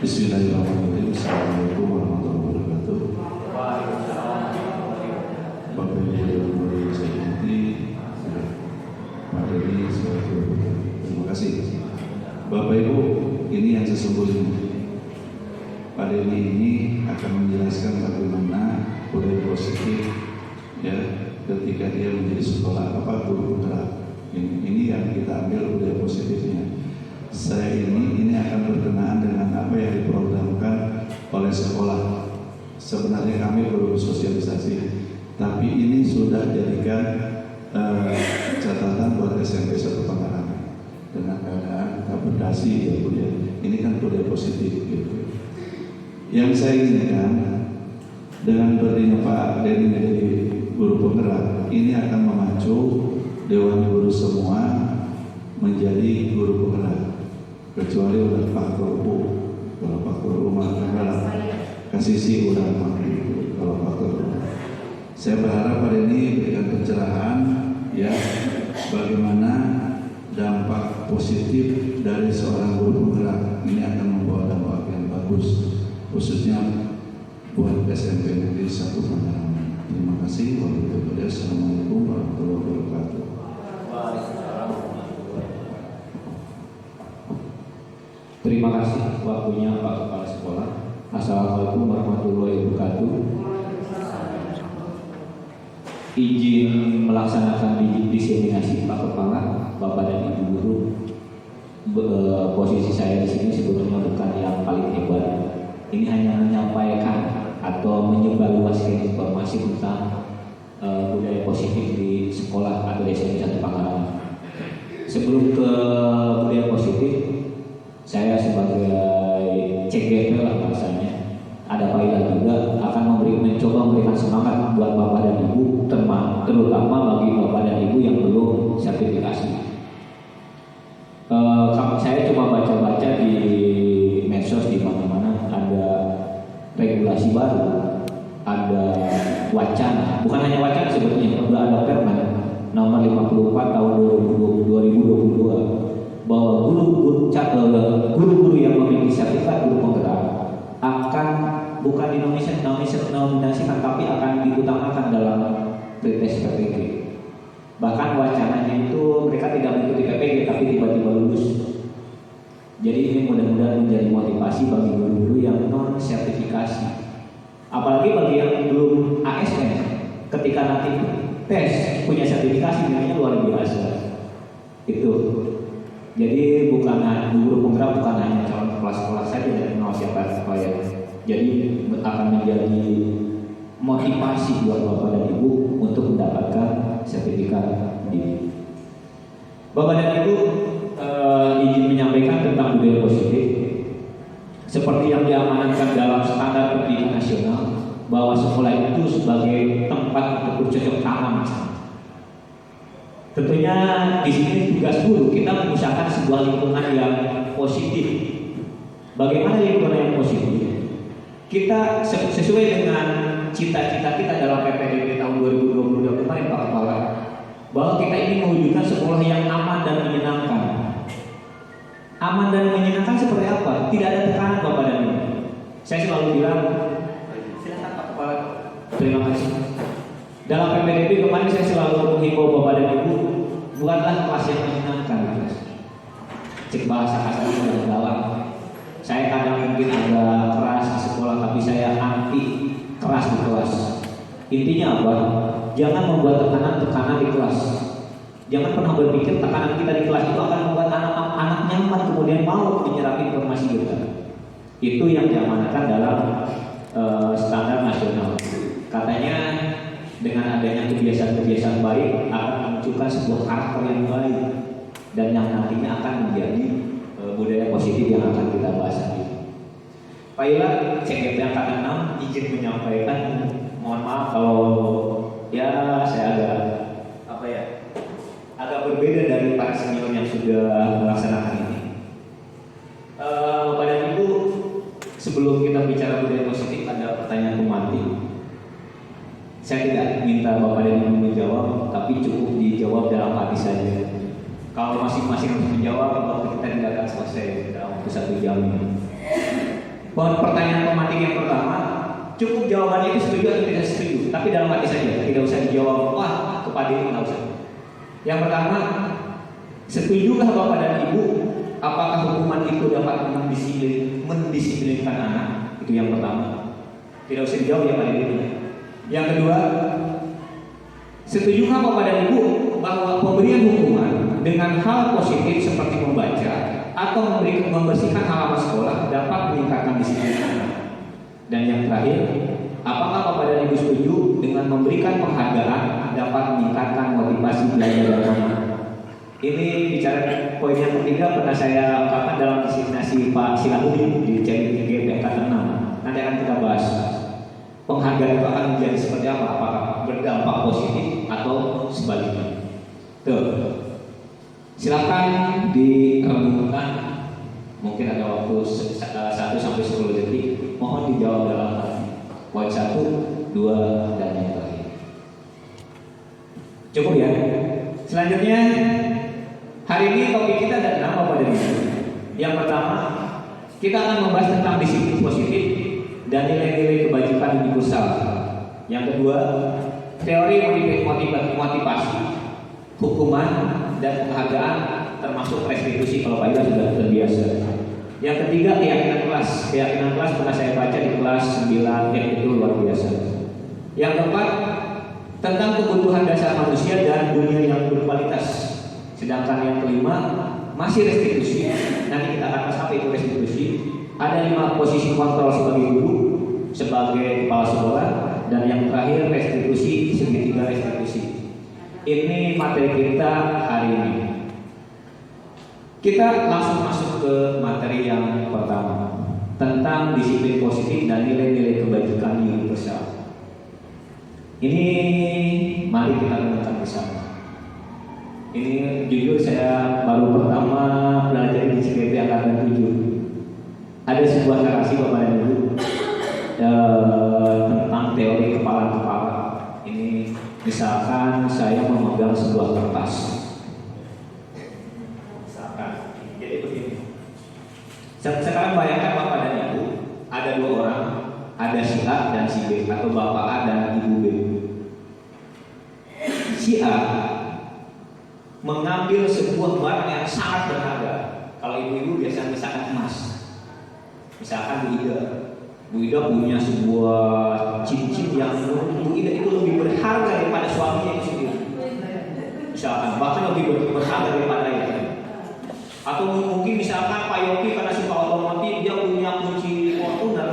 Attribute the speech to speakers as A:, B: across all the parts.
A: Bismillahirrahmanirrahim. Assalamualaikum warahmatullahi wabarakatuh. Bapak Ibu yang mulia saya hormati, Pak Dedi, terima kasih. Bapak Ibu, ini yang sesungguhnya. Pak Dedi ini akan menjelaskan bagaimana budaya positif ya ketika dia menjadi sekolah guru penggerak. Ini yang kita ambil budaya positifnya. Saya ini akan berkenaan dengan apa yang diprogramkan oleh sekolah. Sebenarnya kami belum sosialisasi, tapi ini sudah jadikan catatan buat SMP 1 Pangkalan dengan keadaan kapitasi ya Bu ya. Ini kan budaya positif gitu. Yang saya inginkan dengan berdirinya Pak Dedi menjadi guru penggerak, ini akan memacu Dewan Guru semua menjadi guru penggerak. Kecuali udah Pak Guru, kalau Pak Guru mah kasih si udah kalau Pak Guru. Saya berharap pada ini berikan pencerahan ya bagaimana dampak positif dari seorang guru penggerak ini akan membawa dampak yang bagus khususnya buat SMP Negeri 1 Pangkalan. Terima kasih. Wassalamualaikum warahmatullahi wabarakatuh.
B: Terima kasih waktunya Pak Kepala Sekolah. Assalamualaikum warahmatullahi wabarakatuh. Izin melaksanakan diseminasi Pak Kepala, Bapak dan Ibu Guru. Posisi saya di sini sebetulnya bukan yang paling hebat. Ini hanya menyampaikan atau menyebarluaskan informasi tentang budaya positif di sekolah atau SMP 1 Pangkalan. Sebelum ke budaya positif, saya sebagai CGP lah bahasanya, ada Paila juga akan mencoba memberikan semangat buat Bapak dan Ibu, terutama bagi Bapak dan Ibu yang belum sertifikasi. Saya coba baca-baca di medsos di mana-mana ada regulasi baru, ada wacana, bukan hanya wacana sebetulnya, sudah ada Permen nomor 54 tahun 2022 bahwa guru-guru yang memiliki sertifikat guru penggerak akan bukan dinominasikan tapi akan diutamakan dalam tes PPG. Bahkan wacananya itu mereka tidak mengikuti PPG tapi tiba-tiba lulus. Jadi ini mudah-mudahan menjadi motivasi bagi guru-guru yang non sertifikasi. Apalagi bagi yang belum ASN, ketika nanti tes punya sertifikasi nilainya luar biasa. Itu. Jadi bukan guru penggerak bukan hanya calon kepala sekolah saja dan kenal siapa ya. Jadi akan menjadi motivasi buat Bapak dan Ibu untuk mendapatkan sertifikat ini. Bapak dan Ibu izin menyampaikan tentang budaya positif seperti yang diamanatkan dalam standar pendidikan nasional bahwa sekolah itu sebagai tempat untuk bercocok tanam. Tentunya di sini tugas guru kita mengusahakan sebuah lingkungan yang positif. Bagaimana lingkungan yang positif? Kita sesuai dengan cita-cita kita dalam PPDB tahun 2022 kemarin Pak Kepala, bahwa kita ini mewujudkan sekolah yang aman dan menyenangkan. Aman dan menyenangkan seperti apa? Tidak ada tekanan Bapak dan Ibu. Saya selalu bilang, silakan Pak Kepala. Terima kasih. Dalam PPDB kemarin saya selalu menghimbau Bapak dan Ibu, bukanlah kelas yang menyenangkan. Cek bahasa kasarnya dan dalam. Saya kadang mungkin agak keras di sekolah, tapi saya anti keras di kelas. Intinya apa? Jangan membuat tekanan di kelas. Jangan pernah berpikir tekanan kita di kelas itu akan membuat anak nyaman kemudian mau menyerap informasi kita. Itu yang diamanatkan dalam standar nasional. Katanya dengan adanya kebiasaan-kebiasaan baik akan memunculkan sebuah karakter yang baik dan yang nantinya akan menjadi budaya positif yang akan kita bahas nanti. Pak Ila, CGP Angkatan 6 izin menyampaikan, mohon maaf kalau ya saya agak berbeda dari para senior yang sudah melaksanakan ini. Bapak dan Ibu, sebelum kita bicara budaya positif ada pertanyaan pemantik. Saya tidak minta Bapak dan Ibu menjawab, tapi cukup dijawab dalam hati saja. Kalau masing-masing harus menjawab, waktu kita tidak akan selesai dalam waktu 1 jam ini. Pertanyaan pematik yang pertama, cukup jawabannya itu setuju atau tidak setuju, tapi dalam hati saja, tidak usah dijawab, wah kepada ini nggak usah. Yang pertama, setujukah Bapak dan Ibu apakah hukuman itu dapat mendisiplinkan anak? Itu yang pertama. Tidak usah dijawab ya pada ini. Yang kedua, setujukah Bapak dan Ibu bahwa pemberian hukuman dengan hal positif seperti membaca atau membersihkan halaman sekolah dapat meningkatkan disiplin anak? Dan yang terakhir, apakah Bapak dan Ibu setuju dengan memberikan penghargaan dapat meningkatkan motivasi belajar dan anak? Ini bicara poin yang ketiga pernah saya ungkapkan dalam designasi Pak Silahudin di CGP angkatan 6. Nanti akan kita bahas. Penghargaan itu akan menjadi seperti apa? Apakah berdampak positif atau sebaliknya? Tuh. Silakan direnungkan. Mungkin ada waktu 1 sampai 10 detik. Mohon dijawab dalam hati. Poin 1, 2, dan yang terakhir. Cukup ya. Selanjutnya, hari ini topik kita ada 6 Bapak dan Ibu. Yang pertama, kita akan membahas tentang disiplin positif dan nilai-nilai kebajikan universal. Yang kedua, teori motivasi, hukuman dan penghargaan termasuk restitusi kalau Pak Ida sudah terbiasa. Yang ketiga, keyakinan kelas. Keyakinan kelas pernah saya baca di kelas 9 yang itu luar biasa. Yang keempat, tentang kebutuhan dasar manusia dan dunia yang berkualitas. Sedangkan yang kelima, masih restitusi. Nanti kita akan sampai itu restitusi. Ada 5 posisi kontrol sebagai guru, sebagai kepala sekolah, dan yang terakhir restitusi, segitiga restitusi. Ini materi kita hari ini. Kita langsung masuk ke materi yang pertama tentang disiplin positif dan nilai-nilai kebajikan universal. Ini mari kita renungkan bersama. Ini jujur saya baru pertama belajar di CPP angkatan 7. Ada sebuah narasi Bapak dan Ibu tentang teori kepala-kepala. Ini misalkan saya memegang sebuah kertas. Jadi begini. Sekarang bayangkan Bapak dan Ibu ada 2 orang, ada si A dan si B, atau Bapak A dan Ibu B. Si A mengambil sebuah barang yang sangat berharga. Kalau ibu-ibu biasanya misalkan emas. Misalkan Bu Ida punya sebuah cincin yang menurut Bu Ida itu lebih berharga daripada suaminya itu sendiri. Misalkan bahkan lebih berharga daripada itu. Atau mungkin misalkan Pak Yopi karena suka otomotif dia punya kunci Fortuner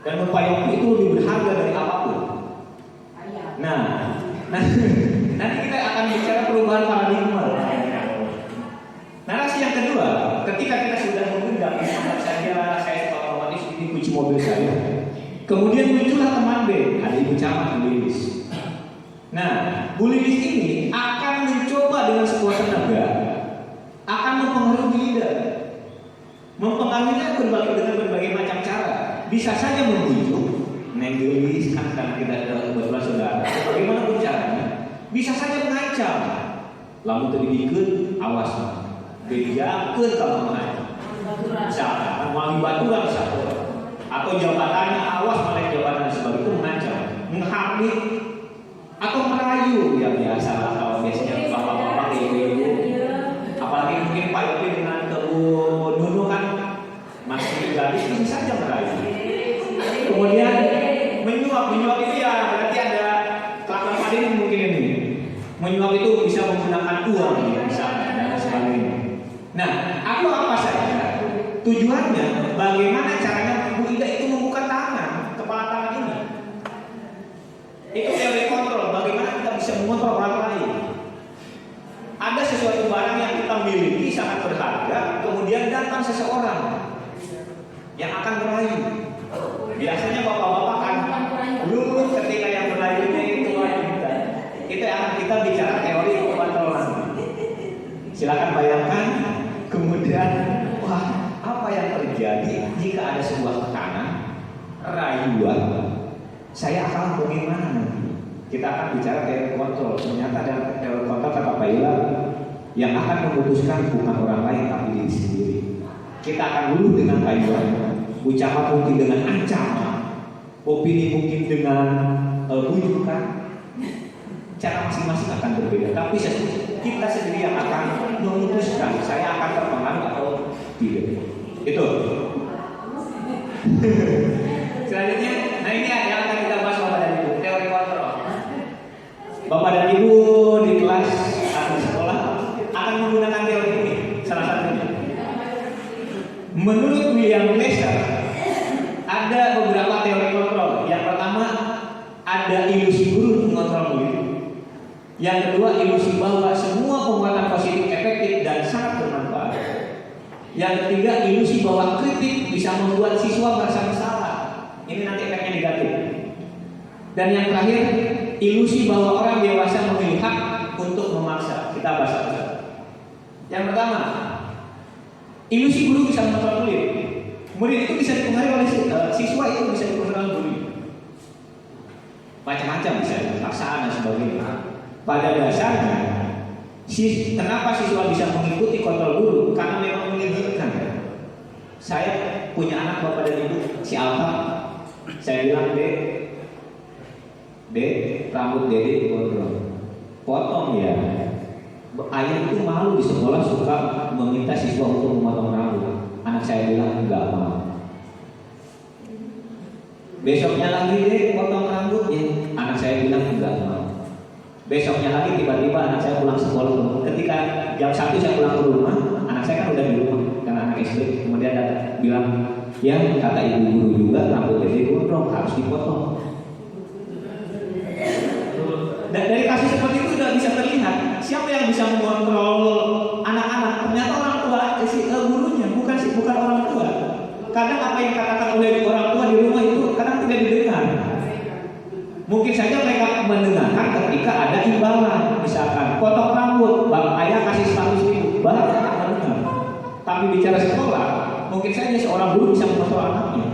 B: dan Pak Yopi itu lebih berharga dari apapun. Nah, nanti kita akan bicara perubahan paradigma. Narasi yang kedua, ketika kita sudah mengundang, misalkan saya suka otomotif ini kunci mobil saya. Kemudian muncullah teman B, ada Ibu Camat, Bu Lilis. Nah, Bu Lilis ini akan mencoba dengan sebuah tenaga akan mempengaruhi Ida. Mempengaruhinya dengan berbagai macam cara. Bisa saja membujuk, Neng Lilis kan karena kita kebetulan saudara. Bagaimana caranya? Bisa saja mengancam. Lalu terdidikan, awas bejakan kalau mengancam. Misalkan melalui baturan satu, atau jabatannya awas melek jabatan sebagai itu mengancam, menghamil atau merayu yang biasa kalau biasanya bapak-bapak ibu-ibu. Apalagi mungkin Pak Yopi dengan Ibu Nunu kan masih gadis bisa saja merayu. Kemudian menyuap itu ya berarti ada kelakuan Pak ini mungkin ini. Menyuap itu bisa menggunakan uang ya, misalnya dan sebagainya. Nah, aku apa saja tujuannya bagaimana caranya Bu Ida itu membuka tangan, kepala tangan ini. Itu teori kontrol, bagaimana kita bisa mengontrol orang lain. Ada sesuatu barang yang kita miliki sangat berharga, kemudian datang seseorang yang akan merayu. Biasanya bapak-bapak kan dulu ketika yang merayunya itu wanita. Itu akan kita bicara teori kontrolan. Silakan bayangkan, kemudian wah apa yang terjadi jika ada sebuah tekanan, rayuan, saya akan bagaimana nanti? Kita akan bicara teori kontrol. Ternyata ada teori kontrol kata Pak Ila yang akan memutuskan bukan orang lain tapi diri sendiri. Kita akan dulu dengan Pak Ila. ucapan mungkin dengan ancaman, opini mungkin dengan bujukan, cara masing-masing akan berbeda. Tapi kita sendiri yang akan memutuskan saya akan terpengaruh atau tidak. Itu. Selanjutnya, nah ini yang akan kita bahas Bapak dan Ibu, teori kontrol. Bapak dan Ibu di kelas atau sekolah akan menggunakan teori ini salah satunya. Menurut William Glasser ada beberapa teori kontrol. Yang pertama ada ilusi guru mengontrol murid. Yang kedua ilusi bahwa semua penguatan positif efektif dan sangat bermanfaat. Yang ketiga ilusi bahwa kritik bisa membuat siswa merasa bersalah. Ini nanti efeknya negatif. Dan yang terakhir ilusi bahwa orang dewasa memiliki hak untuk memaksa. Kita bahas satu. Yang pertama, ilusi guru bisa mengontrol murid. Murid itu bisa dipengaruhi oleh siswa, itu bisa dipengaruhi guru. Macam-macam bisa paksaan dan sebagainya. Pada dasarnya, kenapa siswa bisa mengikuti kontrol guru? Karena memang mengizinkan. Saya punya anak Bapak dan Ibu, si Alfa. Saya bilang, Dek, rambut Dede dikontrol. Potong ya. Ayah itu malu di sekolah suka meminta siswa untuk memotong rambut. Anak saya bilang enggak mau. Besoknya lagi deh potong rambutnya. Anak saya bilang enggak mau. Besoknya lagi tiba-tiba anak saya pulang sekolah. Ketika jam 1 saya pulang ke rumah, anak saya kan udah di rumah karena anak SD. Kemudian datang bilang, ya kata ibu guru juga rambut Dede gondrong harus dipotong. Dan dari kasus seperti itu sudah bisa terlihat siapa yang bisa mengontrol anak-anak. Ternyata orang tua, gurunya, bukan orang tua. Kadang apa yang dikatakan oleh orang tua di rumah itu kadang tidak didengar. Mungkin saja mereka mendengarkan ketika ada imbalan, misalkan potong rambut, bang ayah kasih 100.000, baru mendengar. Tapi bicara sekolah, mungkin saja seorang guru bisa mengontrol anaknya.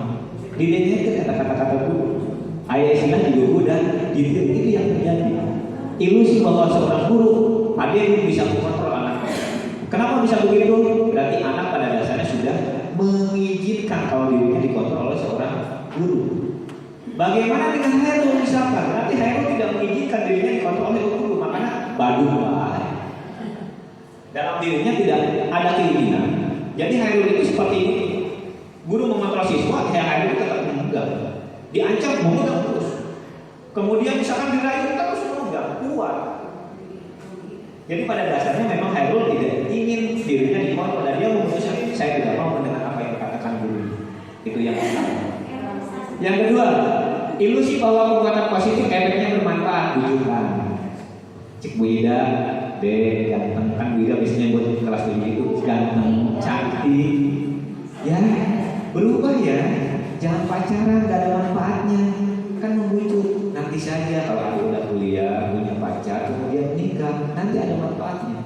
B: Didengarkan kata-kata guru. Ayah istilah diguru dan itu yang terjadi. Ilusi bahwa seorang guru hadir bisa mengontrol anaknya. Kenapa bisa begitu? Berarti anak pada dasarnya sudah mengizinkan kalau dirinya dikontrol oleh seorang guru. Bagaimana dengan Hairul misalkan? Berarti Hairul tidak mengizinkan dirinya dikontrol oleh guru, makanya badung. Dalam dirinya tidak ada keinginan. Jadi Hairul itu seperti ini. Guru mengontrol siswa, Hairul tetap menganggap. Diancam memegang terus. Kemudian misalkan dirayu terus memegang kuat. Jadi pada dasarnya memang Hairul tidak ingin dirinya dikontrol dan dia memutuskan saya tidak mau mendengar apa yang dikatakan guru. Itu yang pertama. Yang kedua, ilusi bahwa penguatan positif efeknya bermanfaat bujukan. Cik Bu Ida, ganteng kan Bu Ida biasanya buat kelas 7 itu ganteng, cantik. Ya, berubah ya. Jangan pacaran, gak ada manfaatnya. Kan membujuk. Nanti saja kalau ada udah kuliah, punya pacar, kemudian nikah, nanti ada manfaatnya.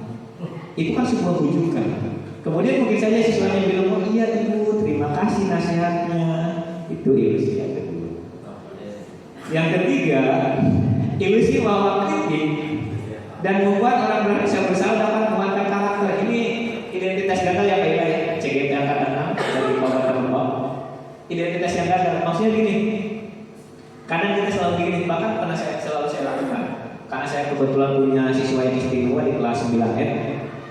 B: Itu kan sebuah bujukan. Kemudian mungkin saja siswanya bilang, oh iya ibu, terima kasih nasihatnya. Itu ilusi yang kedua. Yang ketiga, ilusi bahwa kritik dan membuat orang merasa bersalah dapat menguatkan karakter. Ini identitas gagal yang baik-baik. CGP angkatan 6 dari Kabupaten Lebak. Identitas yang gagal, maksudnya gini. Kadang kita selalu begini, bahkan pernah selalu saya lakukan. Karena saya kebetulan punya siswa yang istimewa di kelas 9N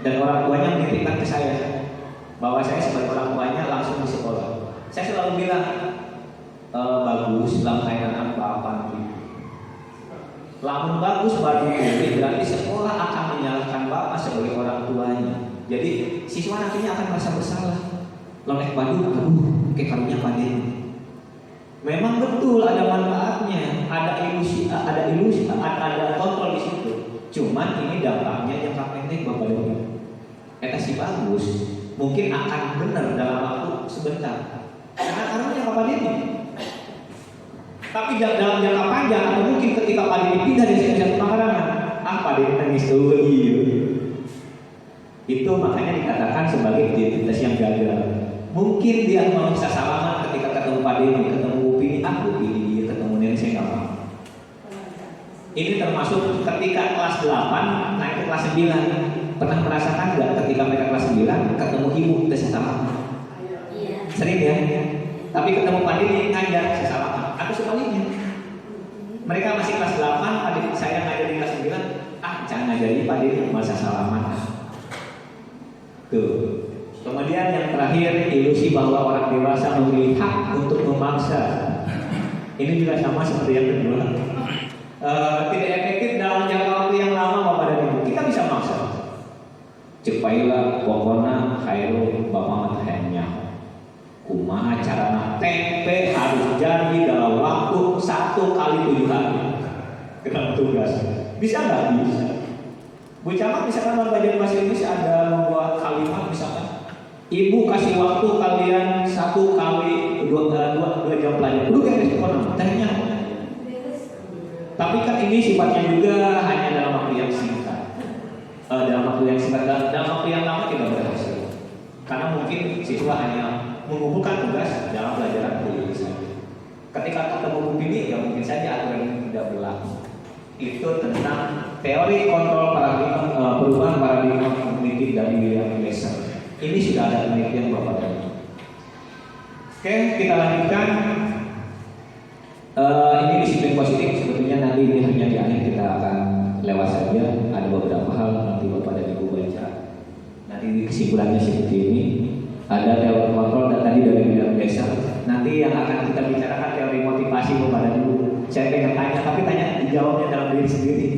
B: dan orang tuanya menitipkan ke saya bahwa saya sebagai orang tuanya langsung di sekolah. Saya selalu bilang bagus, lamun apa nanti. Lamun bagus baru ini berarti sekolah akan menyalahkan bapak sebagai orang tuanya. Jadi siswa nantinya akan merasa bersalah. Loleh Bandung, kayak karunya pandemi. Memang betul ada manfaatnya, ada ilusi, ada kontrol di situ. Cuman ini dampaknya jangka pendek Bapak dan Ibu. Eta si bagus, mungkin akan benar dalam waktu sebentar. Karena jangka pendek ini. Tapi dalam jangka panjang atau mungkin ketika pandemi pindah dari satu pekarangan, apa dia nangis dulu itu makanya dikatakan sebagai identitas yang gagal. Mungkin dia mau bisa salaman ketika ketemu pandemi, ketemu aku pilih dia, ketemu nenek saya nggak mau. Ini termasuk ketika kelas 8 naik ke kelas 9. Pernah merasakan nggak ketika mereka kelas 9 ketemu ibu kita sama? Sering ya? Tapi ketemu Pak Didi ngajar saya salaman. Atau sebaliknya. Mereka masih kelas 8, Pak Didi saya ngajar di kelas 9. Jangan ngajari Pak Didi masa salaman. Tuh. Kemudian yang terakhir, ilusi bahwa orang dewasa memiliki hak untuk memaksa. Ini juga sama seperti yang kedua. Tidak efektif dalam jangka waktu yang lama Bapak dan Ibu. Kita bisa maksa. Cepailah pokoknya khairu bapak matahnya. Kumaha carana tempe harus jadi dalam waktu 1 kali 7 hari. Dalam tugas. Bisa nggak? Bisa. Bu Camat misalkan dalam belajar bahasa Inggris ada membuat kalimat misalkan. Ibu kasih waktu kalian 1 kali 2 jam pelajaran. Udah kayak itu tanya. Tapi kan ini sifatnya juga hanya dalam waktu yang singkat. Dalam waktu yang singkat, dalam waktu yang lama tidak berhasil. Karena mungkin siswa hanya mengumpulkan tugas dalam pelajaran kuliah saja. Ketika ketemu buku ini, ya mungkin saja aturan ini tidak berlaku. Itu tentang teori kontrol paradigma, perubahan paradigma kognitif dari William Glasser. Ini sudah ada penelitian Bapak dan Ibu. Oke, kita lanjutkan. Ini disiplin positif. Sebetulnya nanti ini hanya di akhir kita akan lewat saja. Ada beberapa hal nanti Bapak dan Ibu baca. Nanti kesimpulannya seperti ini. Ada teori kontrol dan tadi dari William Glasser. Nanti yang akan kita bicarakan teori motivasi Bapak dan Ibu. Saya pengen tanya, tapi tanya dijawabnya dalam diri sendiri.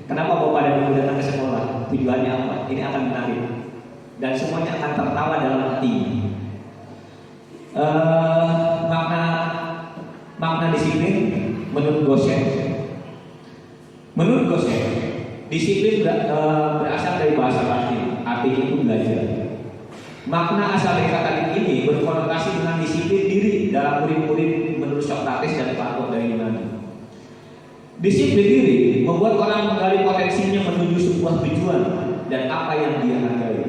B: Kenapa Bapak dan Ibu datang ke sekolah? Tujuannya apa? Ini akan menarik. Dan semuanya akan tertawa dalam hati. Makna disiplin menurut Gosek. Menurut Gosek, disiplin berasal dari bahasa Latin, artinya itu belajar. Makna asal dari kata ini berkonotasi dengan disiplin diri dalam murid-murid menurut Socrates dan Plato dari Yunani. Disiplin diri membuat orang menggali potensinya menuju sebuah tujuan dan apa yang dia hargai.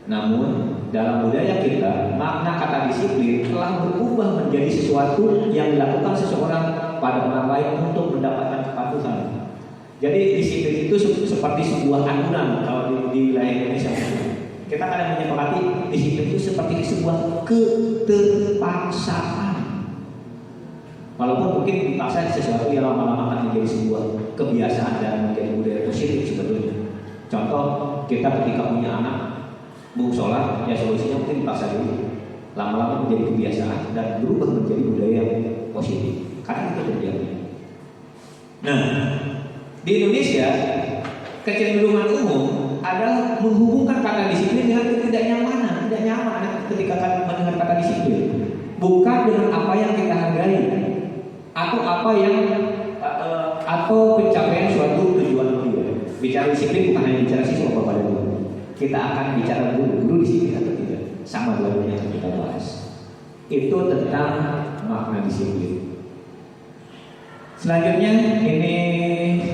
B: Namun dalam budaya kita, makna kata disiplin telah berubah menjadi sesuatu yang dilakukan seseorang pada orang lain untuk mendapatkan kepatuhan. Jadi disiplin itu seperti sebuah aturan kalau di wilayah Indonesia. Kita kadang menyepakati disiplin itu seperti sebuah keterpaksaan. Walaupun mungkin dipaksa sesuatu yang lama-lama akan menjadi sebuah kebiasaan dan menjadi budaya positif sebetulnya. Contoh, kita ketika punya anak mau sholat, ya solusinya mungkin dipaksa dulu. Lama-lama menjadi kebiasaan dan berubah menjadi budaya yang positif. Karena itu terjadi. Nah, di Indonesia kecenderungan umum adalah menghubungkan kata disiplin dengan ketidaknyamanan. Tidak nyaman ketika mendengar kata disiplin. Bukan dengan apa yang kita hargai atau apa yang atau pencapaian suatu tujuan mulia. Bicara disiplin bukan hanya bicara siswa Bapak dan Ibu. Kita akan bicara guru disiplin atau tidak. Sama dua-duanya yang kita bahas. Itu tentang makna disiplin. Selanjutnya ini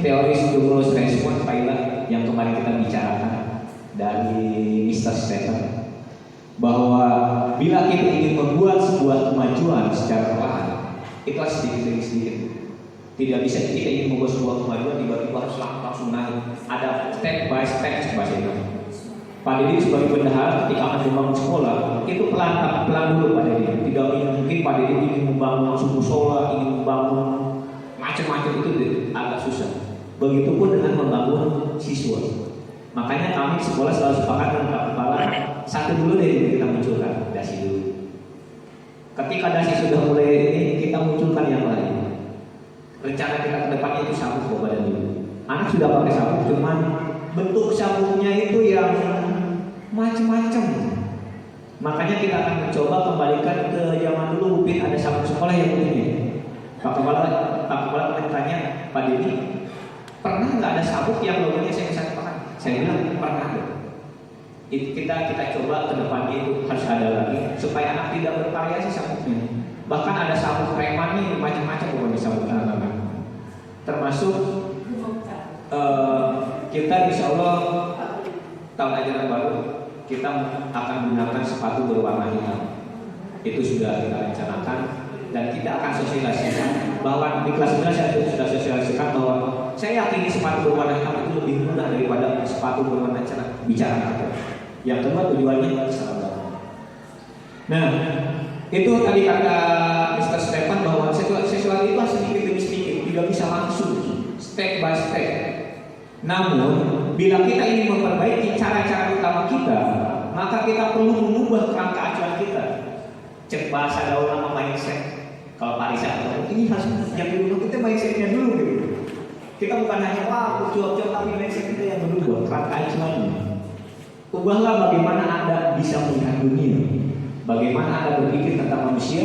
B: teori stimulus respons pilot yang kemarin kita bicarakan dari Mr. Stephen, bahwa bila kita ingin membuat sebuah kemajuan secara perlahan, itu harus sedikit demi sedikit. Tidak bisa kita ingin membuat sebuah kemajuan tiba-tiba harus langsung naik. Ada step by step sebagainya. Pak Didi sebagai bendahara ketika akan membangun sekolah itu pelan dulu Pak Didi. Tidak mungkin Pak Didi ingin membangun langsung musola, ingin membangun macam-macam, itu agak susah. Begitupun dengan membangun siswa. Makanya kami sekolah selalu sepakat dengan kepala satu dulu deh kita munculkan, dasi dulu. Ketika dasi sudah mulai ini, kita munculkan yang lain. Rencana kita ke depannya itu sabuk Bapak dan Ibu. Anak sudah pakai sabuk, cuman bentuk sabuknya itu yang macam-macam. Makanya kita akan mencoba kembalikan ke zaman dulu, mungkin ada sabuk sekolah yang begini. Pak Kepala bertanya, Pak Didi, pernah nggak ada sabuk yang logonya saya bisa pakai? Saya bilang pernah. Kita coba ke depannya itu harus ada lagi supaya anak tidak bervariasi sabuknya. Bahkan ada sabuk preman nih macam-macam pokoknya sabuk anak-anak. Termasuk kita insya Allah tahun ajaran baru kita akan menggunakan sepatu berwarna hitam. Itu sudah kita rencanakan dan kita akan sosialisasikan bahwa di kelas 9 saya sudah sosialisasikan bahwa saya yakin ini sepatu berwarna hitam itu lebih mudah daripada sepatu berwarna bicara. Yang kedua tujuannya adalah sahabat. Nah, Itu tadi kata Mr. Stefan bahwa sesuatu itu sedikit demi sedikit, tidak bisa langsung, step by step. Namun, bila kita ingin memperbaiki cara-cara utama kita, maka kita perlu mengubah kerangka acuan kita. Cek bahasa gaul nama mindset. Kalau Pak Risa ini harus yang dulu kita mindsetnya dulu gitu. Kita bukan hanya cuap-cuap, tapi mindset kita yang berubah, kerangka acuannya. Ubahlah bagaimana Anda bisa melihat dunia, bagaimana Anda berpikir tentang manusia,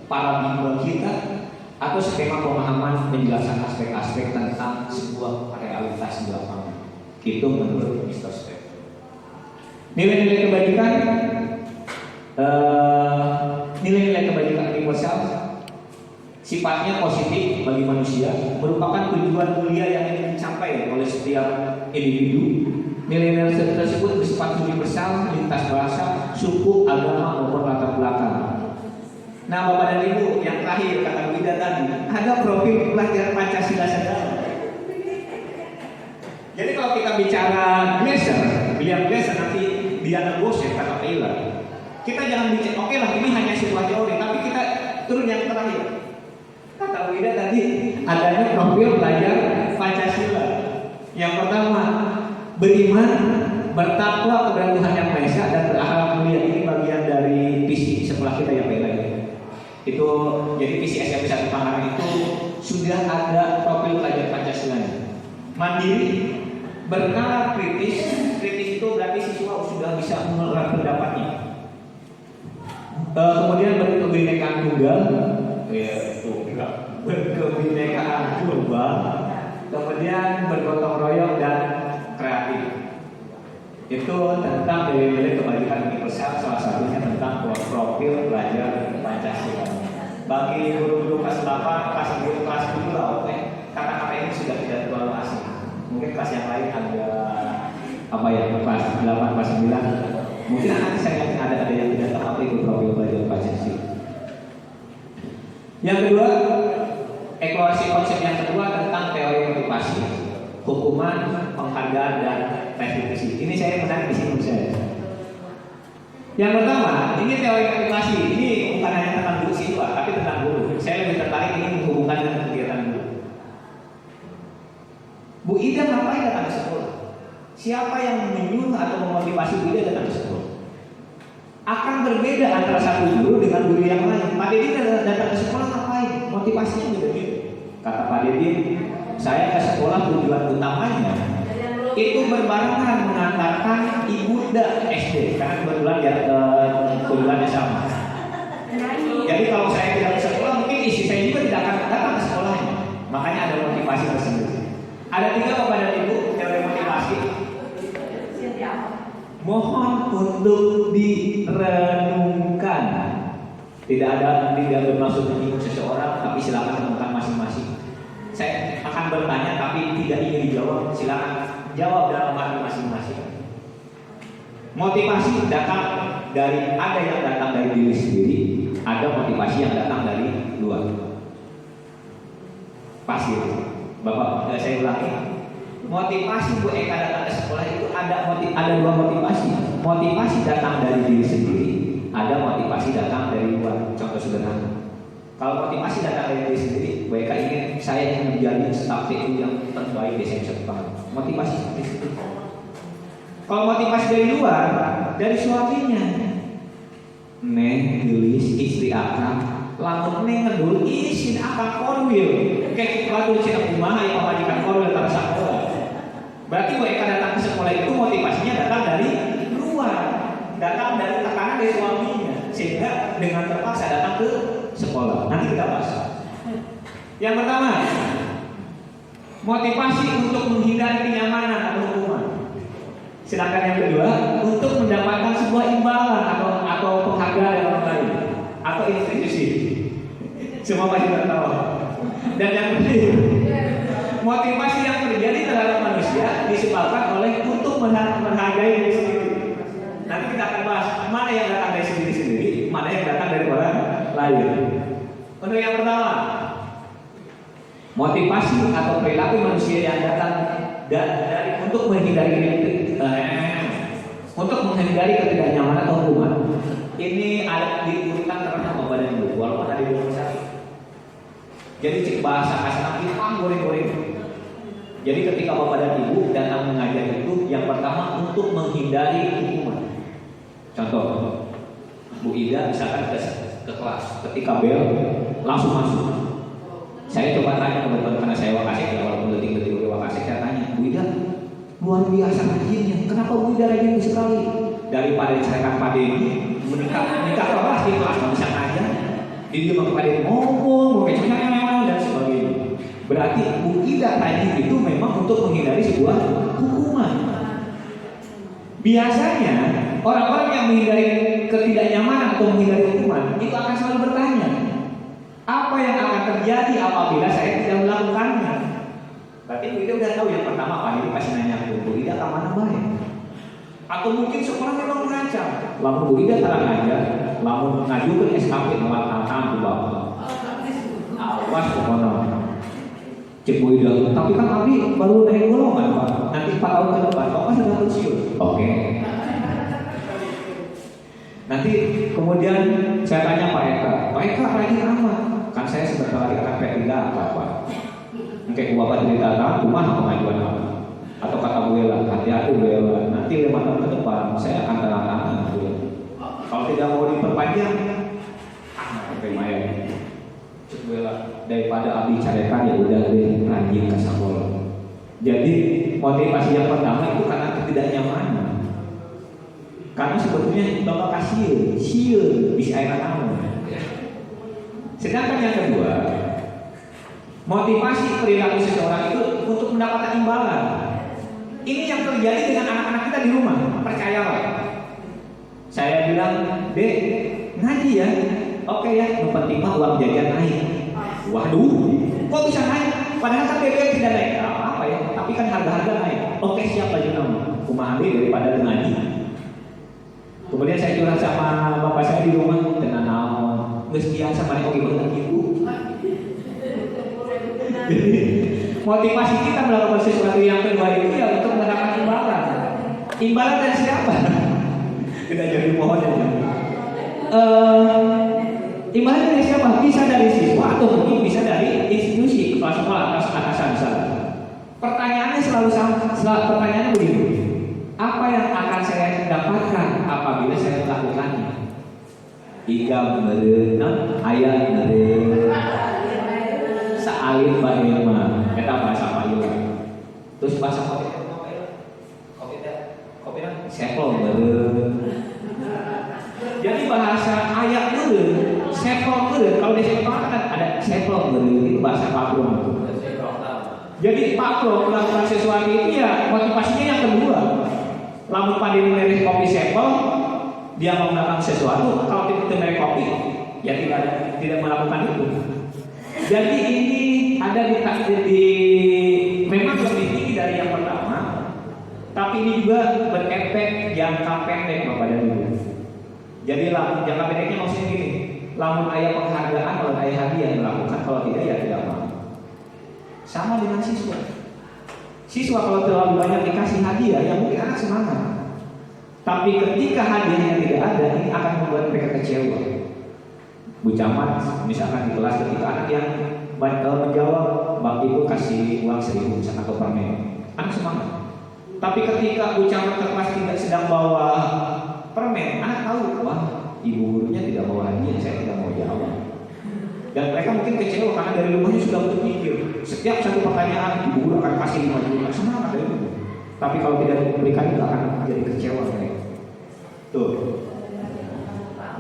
B: paradigma kita, atau skema pemahaman menjelaskan aspek-aspek tentang sebuah realitas di lapangan. Itu menurut Mr. Step. Nilai-nilai kebajikan, nilai-nilai kebajikan universal sifatnya positif bagi manusia, merupakan tujuan mulia yang ingin dicapai oleh setiap individu. Nilai-nilai tersebut bersifat universal, lintas bahasa, suku, agama maupun latar belakang. Nah, Bapak dan Ibu, yang terakhir kata Wida tadi, ada profil pelajar Pancasila segala. Jadi kalau kita bicara Glaser, William Glaser nanti Diana Gosset kata Taylor, kita jangan bicara oke lah ini hanya sebuah teori, tapi kita turun yang terakhir. Kata Wida tadi adanya profil pelajar Pancasila. Yang pertama, beriman, bertakwa kepada Tuhan Yang Maha Esa dan berakhlak mulia. Ini bagian dari visi sekolah kita yang beda. Itu jadi visi SMP 1 Tangerang itu sudah ada profil pelajar Pancasila. Mandiri, bernalar kritis. Kritis itu berarti siswa sudah bisa mengeluarkan pendapatnya. Kemudian berkebinekaan tunggal, berkebinekaan global, kemudian bergotong royong dan kreatif. Itu tentang nilai-nilai kebajikan universal, salah satunya tentang profil pelajar Pancasila. Bagi guru-guru kelas 8, kelas 10, kelas 7 lah, oke. Kata-kata ini sudah tidak terlalu asing. Mungkin kelas yang lain ada apa ya, kelas 8, kelas 9. Mungkin nanti saya yakin ada yang tidak tahu apa itu profil pelajar Pancasila. Yang kedua, evaluasi konsep yang kedua tentang teori motivasi, hukuman, penghargaan dan restitusi. Ini saya menarik di sini saya. Yang pertama, ini teori motivasi. Ini bukan hanya tentang guru siswa, tapi tentang guru. Saya lebih tertarik ini menghubungkan dengan kegiatan guru. Bu Ida ngapain datang ke sekolah? Siapa yang menyuruh atau memotivasi Bu Ida datang ke sekolah? Akan berbeda antara satu guru dengan guru yang lain. Pak Deddy datang ke sekolah ngapain? Motivasinya beda-beda. Kata Pak Deddy, saya ke sekolah tujuan utamanya itu berbarengan mengantarkan ibu dan SD karena kebetulannya sama. Jadi kalau saya tidak ke sekolah, mungkin istri saya juga tidak akan datang ke sekolahnya. Makanya ada motivasi tersendiri. Ada 3 Bapak dan Ibu teori motivasi. Mohon untuk direnungkan. Tidak bermaksud menyinggung seseorang, tapi silakan temukan masing-masing. Saya akan bertanya, tapi tidak ingin dijawab. Silakan jawab dalam hati masing-masing. Motivasi datang dari ada yang datang dari diri sendiri, ada motivasi yang datang dari luar. Pasti, Bapak, saya ulangi. Motivasi Bu Eka datang ke sekolah itu ada 2 motivasi. Motivasi datang dari diri sendiri, ada motivasi datang dari luar. Contoh sederhana. Kalau motivasi datang dari diri sendiri, Bu Eka ingin saya ingin menjadi staf TU yang terbaik di SMP 1 Tangerang. Motivasi seperti itu. Kalau motivasi dari luar, dari suaminya, Neng gelis istri akang, lamun neng ngedul isin akang korwil. Kayak lalu cina kumaha yang pemajikan korwil pada sekolah. Berarti Bu Eka datang ke sekolah itu motivasinya datang dari luar, datang dari tekanan dari suaminya, sehingga dengan terpaksa datang ke sekolah. Nanti kita bahas. Yang pertama, motivasi untuk menghindari kenyamanan atau hukuman. Sedangkan yang kedua, untuk mendapatkan sebuah imbalan atau penghargaan dari orang lain atau institusi. Semua pasti tertawa. Dan yang ketiga, motivasi yang terjadi terhadap manusia disebabkan oleh untuk menghargai diri sendiri. Nanti kita akan bahas mana yang datang dari sendiri, mana yang datang dari orang lain. Untuk yang pertama, motivasi atau perilaku manusia yang datang dari untuk menghindari ketidaknyamanan atau hukuman. Ini ada diurutan karena Bapak dan Ibu, walaupun ada di rumah saya. Jadi bahasa kasar kita goreng-goreng. Jadi ketika Bapak dan Ibu datang mengajar itu, yang pertama untuk menghindari hukuman. Contoh, Bu Ida misalkan ke kelas, ketika bel langsung masuk. Saya coba tanya kebetulan karena saya Wakasek, ya walaupun detik-detik Wakasek, saya tanya, Bu Ida, luar biasa rajinnya. Kenapa Bu Ida rajin sekali? Daripada diceritakan Pak Denny, menikah kelas di kelas nggak bisa ngajar. Jadi dia Pak Denny ngomong, dan sebagainya. Berarti Bu Ida rajin itu memang untuk menghindari sebuah hukuman. Biasanya orang-orang yang menghindari ketidaknyamanan atau menghindari hukuman itu akan selalu bertanya, apa yang akan terjadi apabila saya tidak melakukannya? Berarti Bu Ida udah tahu yang pertama Pak Denny pasti nanya, Bu Ida amanah baik. Atau mungkin seorang memang mengancam, lamun Bu Ida terang aja, lamun ngajukan SKP melakukan Bu Bapak. Awas pokoknya. Cek Bu Ida, tapi kan Abi baru naik golongan Pak. Nanti 4 tahun ke depan, Bapak sudah pensiun. Oke. Nanti kemudian saya tanya Pak Eka rajin amat. Kan saya sebentar lagi akan P3 apa? Mungkin Bapak cerita kan, rumah pengajuan apa? Atau kata Bu Ella, hati-hati Bu Ella, nanti 5 tahun ke depan saya akan tanda tangan Bu Ella. Kalau tidak mau diperpanjang, terima ya. Cek Bu Ella, daripada Abi carekan ya udah deh rajin ke sekolah. Jadi motivasi yang pertama itu karena ketidaknyamanan. Karena sebetulnya Bapak kasih siul bisa air kamu. Sedangkan yang kedua, motivasi perilaku seseorang itu untuk mendapatkan imbalan. Ini yang terjadi dengan anak-anak kita di rumah, percayalah. Saya bilang, Dek, ngaji ya? Oke ya, yang penting mah uang jajan naik. Waduh, kok bisa naik? Padahal kan BBM tidak naik. Apa ya? Tapi kan harga-harga naik. Oke, siap aja kamu. Kumaha daripada ngaji. Kemudian saya curhat sama bapak saya di rumah, dengan naon, geus biasa mari oge beunang gitu. Motivasi kita melakukan sesuatu yang kedua itu ya untuk mendapatkan imbalan. Imbalan dari siapa? Kita jadi pohon ya. Imbalan dari siapa? Bisa dari siswa atau mungkin bisa dari institusi, kepala sekolah atau atasan misalnya. Pertanyaannya selalu sama. Pertanyaannya begini: apa yang akan saya dapatkan apabila saya melakukannya? Iga berenang, ayat berenang, saalit barenang. Kita bahasa Melayu. Terus bahasa kopi sepol berenang. Jadi bahasa ayat berenang, sepol berenang. Kalau di sekolah kan ada sepol berenang, itu bahasa Papua. Jadi Pak Pro melakukan sesuatu itu ya motivasinya yang kedua. Lamun pandemi merek kopi sepol, dia mau melakukan sesuatu. Kalau tidak merek kopi, ya tidak melakukan itu. Jadi ini ada di memang lebih tinggi dari yang pertama, tapi ini juga berefek jangka pendek Bapak dan Ibu. Jadi lamun jangka pendeknya maksudnya gini, lamun ayah penghargaan, kalau ayah hadiah melakukan, kalau tidak ya tidak mau. Sama dengan siswa. Siswa kalau terlalu banyak dikasih hadiah, ya mungkin anak semangat. Tapi ketika hadiahnya tidak ada, ini akan membuat mereka kecewa. Bu Camat, misalkan di kelas ketika anak yang menjawab, Bang Ibu kasih uang 1.000 misalkan atau permen, anak semangat. Tapi ketika Bu Camat ke kelas tidak sedang bawa permen, anak tahu, wah ibu gurunya tidak bawa hadiah, saya tidak mau jawab. Dan mereka mungkin kecewa karena dari rumahnya sudah berpikir setiap satu pertanyaan ibu guru akan kasih 5 juta, semangat dari itu. Tapi kalau tidak diberikan itu akan jadi kecewa mereka. Tuh.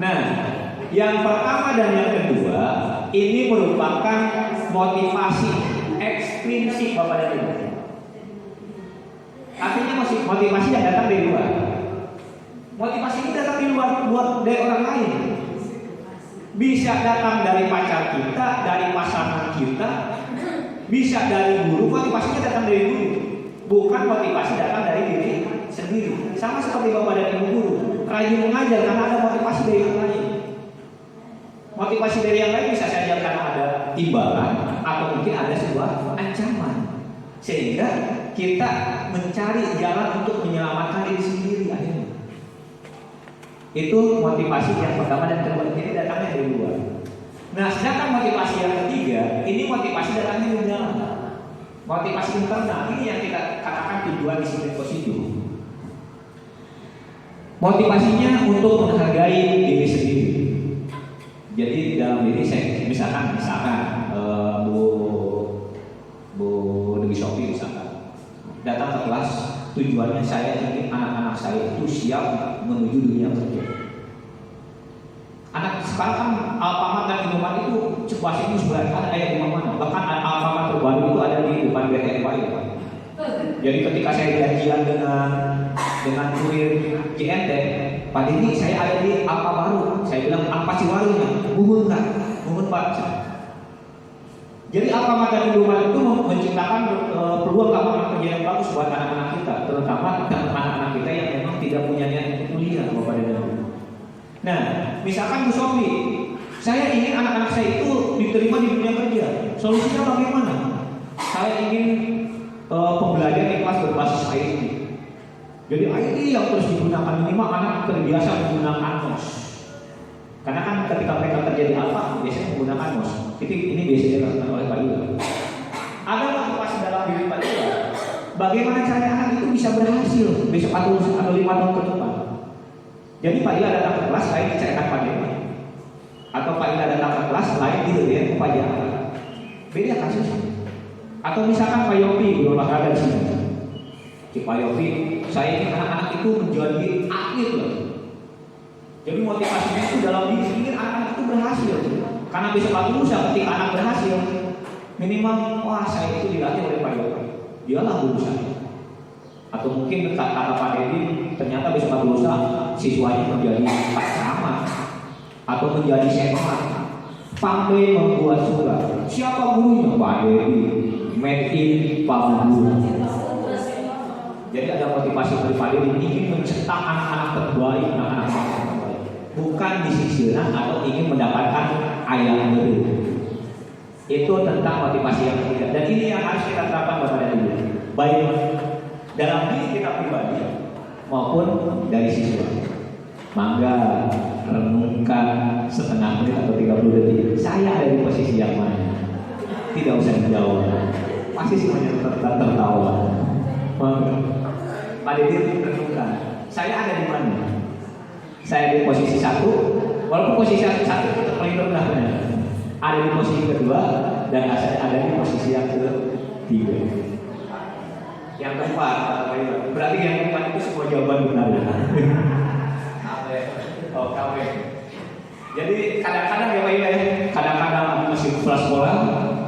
B: Nah, yang pertama dan yang kedua ini merupakan motivasi ekstrinsik Bapak dan Ibu. Artinya motivasi yang datang dari luar. Motivasi ini datang dari luar dari orang lain. Bisa datang dari pacar kita, dari pasangan kita, bisa dari guru. Motivasinya datang dari guru, bukan motivasi datang dari diri sendiri. Sama seperti Bapak dan Ibu guru, rajin mengajar karena ada motivasi dari yang lain. Motivasi dari yang lain bisa saja karena ada imbalan atau mungkin ada sebuah ancaman, sehingga kita mencari jalan untuk menyelamatkan diri sendiri akhirnya. Itu motivasi yang pertama dan kedua, jadi datangnya dari luar. Nah, sedangkan motivasi yang ketiga, ini motivasi datangnya dari dalam. Motivasi internal, ini yang kita katakan tujuan disiplin positif. Motivasinya untuk menghargai diri sendiri. Jadi dalam diri saya, misalkan Bu Dewi Sofi misalkan datang ke kelas, tujuannya saya ingin anak-anak saya itu siap menuju dunia kerja. Anak sekarang kan Alfamart dan Indomaret itu situasi itu sebenarnya ada di mana-mana. Bahkan Alfamart terbaru itu ada di depan BTN Pak. Jadi ketika saya janjian dengan kurir JNT, Pak Dini saya ada di apa baru? Saya bilang apa sih warungnya? Bumun kan? Bumun Pak. Jadi Alfamart dan Indomaret itu menciptakan peluang lapangan kerja yang bagus buat anak-anak kita, terutama anak-anak kita yang memang tidak punya niat untuk kuliah, Bapak dan Ibu. Nah, misalkan Bu Sofi, saya ingin anak-anak saya itu diterima di dunia kerja. Solusinya bagaimana? Saya ingin pembelajaran di kelas berbasis IT. Jadi IT yang terus digunakan, minimal anak terbiasa menggunakan MOS. Karena kan ketika mereka kerja di Alfa biasanya menggunakan MOS. Ini biasanya dilakukan oleh Pak Ila. Ada motivasi dalam diri Pak Ila. Bagaimana caranya anak itu bisa berhasil besok atau 5 tahun ke depan. Jadi Pak Ila datang ke kelas lain diceritakan Pak Dewa, atau Pak Ila datang ke kelas lain dilihat kepajakan. Beda kasusnya. Atau misalkan Pak Yopi berolahraga di sini. Pak Yopi, saya ingin anak-anak itu menjadi atlet loh. Jadi motivasinya itu dalam diri ingin anak-anak itu berhasil. Karena besok waktu lusa ketika anak berhasil, minimal wah saya itu dilatih oleh Pak Yopi. Dialah guru saya. Atau mungkin kata Pak Dedi, ternyata besok waktu lusa siswanya menjadi Pak Camat atau menjadi sekolah. Pandai membuat surat. Siapa gurunya? Pak Dedi. Made in Pak Guru. Jadi ada motivasi dari Pak Dedi ingin mencetak anak-anak terbaik, anak-anak terbaik. Bukan disisiran atau ingin mendapatkan ayam baru. Itu tentang motivasi yang ketiga. Dan ini yang harus kita terapkan kepada diri. Baik dalam diri kita pribadi maupun dari siswa. Mangga renungkan setengah menit atau 30 detik. Saya ada di posisi yang mana? Tidak usah dijawab. Pasti semuanya tertawa. Pak Didi renungkan. Saya ada di mana? Saya di posisi 1. Walaupun posisi 1 itu paling rendah benar. Ada di posisi kedua dan saya ada di posisi yang ketiga. Yang keempat, berarti yang keempat itu semua jawaban benar ya. Oh, KW. Jadi kadang-kadang ya Pak ya, kadang-kadang masih kelas sekolah,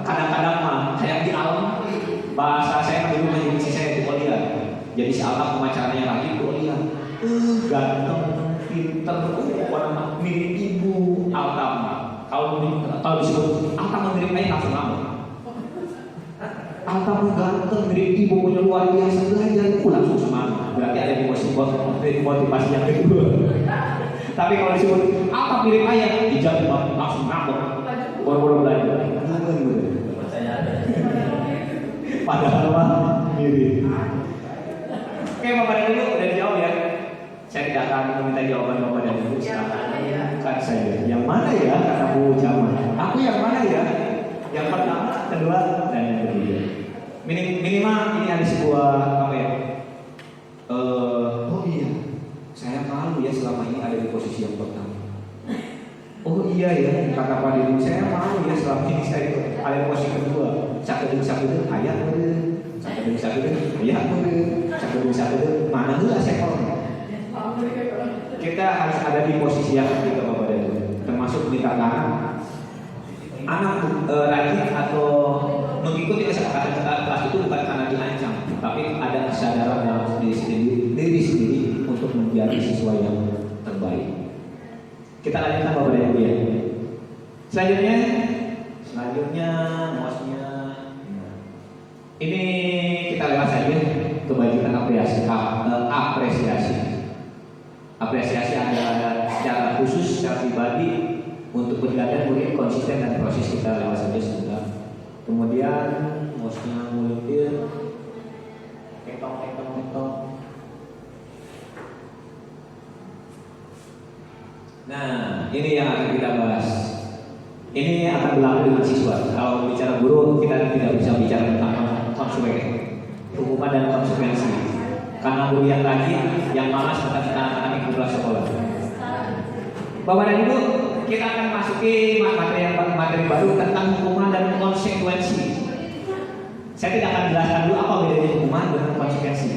B: kadang-kadang mah kayak di alam bahasa saya dulu menjadi saya itu Olia. Jadi si Alta pemacaranya lagi itu Olia. Ganteng, pinter, warna mirip ibu Alta. Kalau disebut Alta mirip ayah langsung ngambek. Alta ganteng, mirip ibu punya luar biasa belajar, langsung semangat. Berarti ada di motivasi yang kedua. Tapi kalau disebut Alta mirip ayah, dijawab langsung ngambek. Baru belajar. Padahal mah mirip. Oke, Bapak dan Ibu udah dijawab ya. Saya tidak akan meminta jawaban Bapak dan Ibu. Silakan saja. Yang mana ya kata Bu Jamal? Aku yang mana ya? Yang pertama, kedua, dan yang ketiga. Minimal ini ada sebuah apa ya? Oh iya, saya malu ya selama ini ada di posisi yang pertama. Oh iya ya, kata Pak Didi, saya malu ya selama ini saya ada di posisi kedua. Sakit ayah sakit ayah sakit mana dulu sekolahnya. Kita harus ada di posisi yang ketiga Bapak dan Ibu, termasuk dikatakan anak rajin atau mengikuti kesepakatan kelas itu bukan karena diancam, tapi ada kesadaran dalam diri sendiri untuk menjadi siswa yang terbaik. Kita lanjutkan Bapak dan Ibu ya. Selanjutnya maksudnya ini kita lewat saja kebajikan apresiasi adalah secara khusus, secara pribadi untuk belajar murid konsisten dan proses kita lewat saja sebentar. Kemudian maksudnya mulir ketong. Nah, ini yang akan kita bahas. Ini akan berlaku dengan siswa. Kalau bicara guru, kita tidak bisa bicara tentang konsekuensi, hukuman dan konsekuensi. Karena guru yang rajin, yang malas tetapi anak-anak ikut kelas sekolah. Bapak dan Ibu, kita akan masuki materi baru tentang hukuman dan konsekuensi. Saya tidak akan jelaskan dulu apa bedanya hukuman dengan konsekuensi.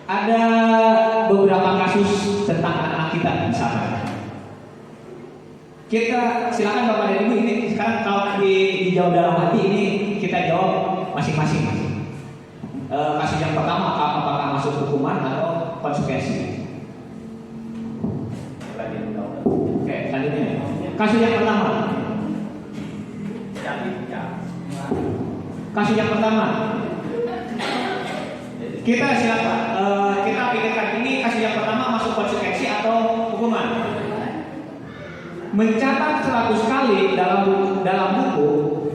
B: Ada beberapa kasus tentang anak-anak kita misalnya. Kita silakan Bapak dan Ibu, ini sekarang kalau dijawab dalam hati, ini kita jawab masing-masing. Kasus yang pertama apakah masuk hukuman atau konsekuensi? Oke, selanjutnya. Kasus yang pertama. Kasus yang pertama. Kita silakan. Kita pikirkan ini kasus yang pertama masuk konsekuensi atau hukuman. Mencatat 100 kali dalam buku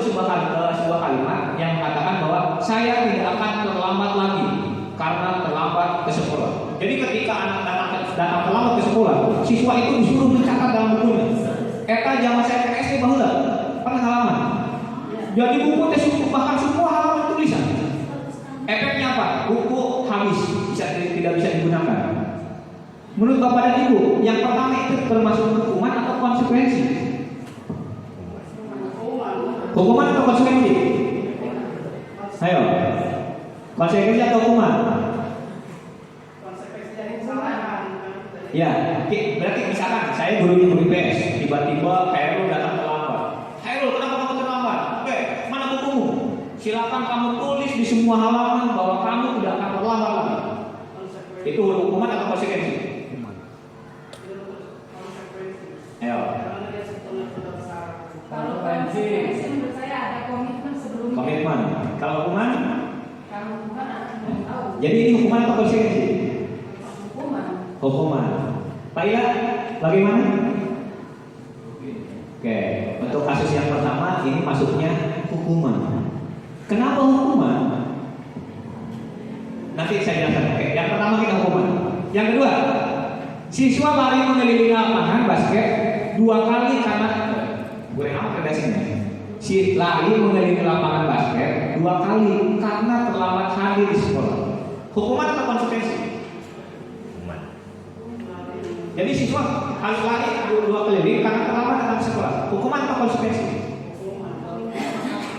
B: sebuah kalimat yang mengatakan bahwa saya tidak akan terlambat lagi karena terlambat ke sekolah. Jadi ketika anak datang terlambat ke sekolah, siswa itu disuruh mencatat dalam bukunya. Eta zaman saya ke SD baheula pernah halaman. Jadi buku tes bahkan semua halaman tulisan. Efeknya apa? Buku habis, tidak bisa digunakan. Menurut Bapak dan Ibu, yang pertama itu termasuk hukuman atau konsekuensi? Hukuman atau konsekuensi? Ayo, konsekuensi atau hukuman? Ya, berarti misalkan saya gurunya guru IPS, tiba-tiba Khairul datang terlambat. Khairul, kenapa kamu terlambat? Oke, mana bukumu? Silakan kamu tulis di semua halaman bahwa kamu tidak akan terlambat lagi. Itu hukuman atau konsekuensi? Ayo.
C: Konsekuensi menurut saya ada komitmen sebelumnya.
B: Komitmen. Kalau hukuman?
C: Kalau hukuman belum tahu.
B: Jadi ini hukuman atau konsekuensi?
C: Hukuman.
B: Hukuman. Pak Ila, bagaimana? Oke, untuk kasus yang pertama ini masuknya hukuman. Kenapa hukuman? Nanti saya jelaskan. Oke, yang pertama kita hukuman. Yang kedua, siswa lari mengelilingi lapangan basket 2 kali karena gue amat redaksinya. Si lari mengelilingi lapangan basket 2 kali karena terlambat hadir di sekolah. Hukuman atau konsekuensi? Hukuman. Jadi siswa harus lari 2 keliling karena terlambat datang sekolah. Hukuman atau konsekuensi?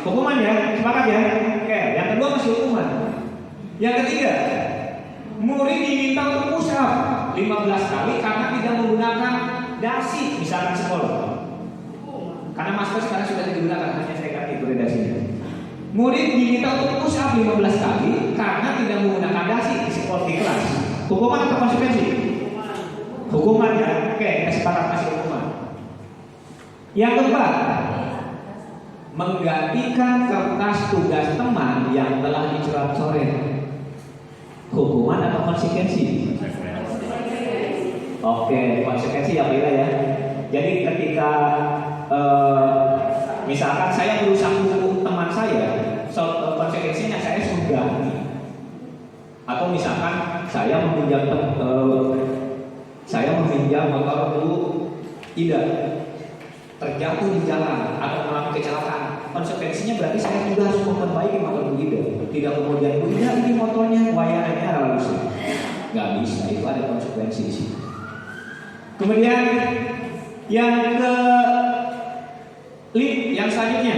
B: Hukuman ya, sepakat ya. Oke, yang kedua masih hukuman. Yang ketiga, murid diminta untuk push up 15 kali karena tidak menggunakan dasi misalkan sekolah. Karena masker sekarang sudah digunakan, hanya saya ganti itu dasinya. Murid diminta untuk push up 15 kali karena tidak menggunakan dasi di sekolah di kelas. Hukuman atau konsekuensi? Hukuman ya. Oke, kita sepakat masih hukuman. Yang keempat, menggantikan kertas tugas teman yang telah dicoret-coret. Hukuman atau konsekuensi? Oke, konsekuensi ya Pak Ila ya. Jadi ketika misalkan saya merusak buku teman saya, konsekuensinya saya suruh ganti. Atau misalkan saya meminjam motor dulu tidak terjatuh di jalan atau mengalami kecelakaan, konsekuensinya berarti saya juga harus memperbaiki motor Bu Ida. Tidak kemudian Bu Ida ini motornya wayangannya halus. Gak bisa, itu ada konsekuensi di sini. Kemudian yang selanjutnya,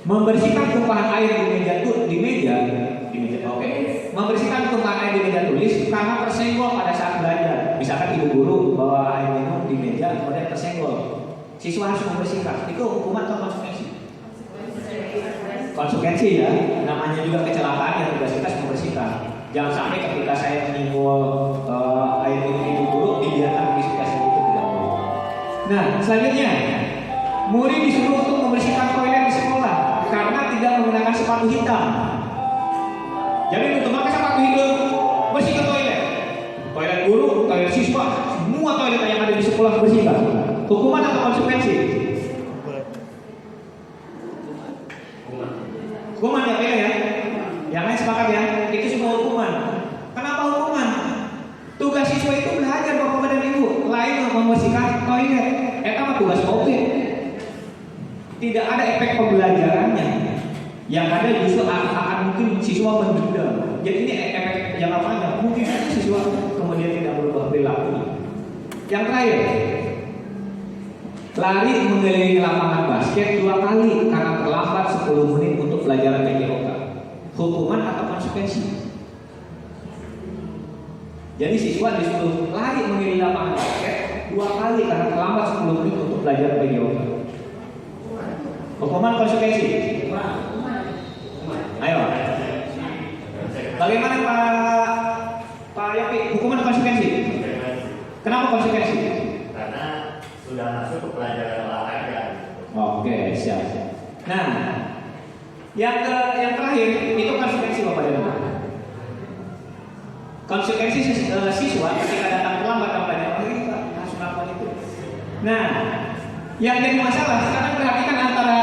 B: membersihkan tumpahan air di meja. Oke. Membersihkan tumpahan air di meja tulis karena tersenggol pada saat belajar. Misalkan ibu guru bawa air minum di meja kemudian tersenggol. Siswa harus membersihkan. Itu hukuman atau konsekuensi? Konsekuensi ya. Namanya juga kecelakaan yang tugas kita membersihkan. Jangan sampai ketika saya menyinggol air minum ibu guru dibiarkan diskusi itu tidak boleh. Nah, selanjutnya, murid disuruh untuk membersihkan toilet di sekolah karena tidak menggunakan sepatu hitam. Jadi untuk pakai sepatu hitam, bersihkan toilet. Toilet guru, toilet siswa, semua toilet yang ada di sekolah bersihkan. Hukuman atau konsekuensi? Hukuman ya Pak ya. Yang lain sepakat ya. Itu semua hukuman. Kenapa hukuman? Tugas siswa siswa itu belajar Bapak dan Ibu, lain membersihkan toilet. Eta mah tugas OP. Tidak ada efek pembelajarannya. Yang ada justru akan mungkin siswa mendendam. Jadi ini efek jangka panjang. Mungkin saja siswa kemudian tidak berubah perilaku. Yang terakhir, lari mengelilingi lapangan basket 2 kali karena terlambat 10 menit untuk pelajaran PJOK. Hukuman atau konsekuensi? Jadi siswa disuruh lari mengelilingi lapangan basket 2 kali karena terlambat 10 menit untuk pelajaran PJOK. Hukuman konsekuensi? Ayo. Bagaimana Pak Yopi? Hukuman konsekuensi? Kenapa konsekuensi?
D: Karena sudah masuk ke pelajaran olahraga.
B: Oke, siap. Nah, yang terakhir itu konsekuensi Bapak dan Ibu. Konsekuensi siswa ketika datang terlambat dan pelajaran olahraga harus melakukan itu. Nah, yang jadi masalah sekarang perhatikan antara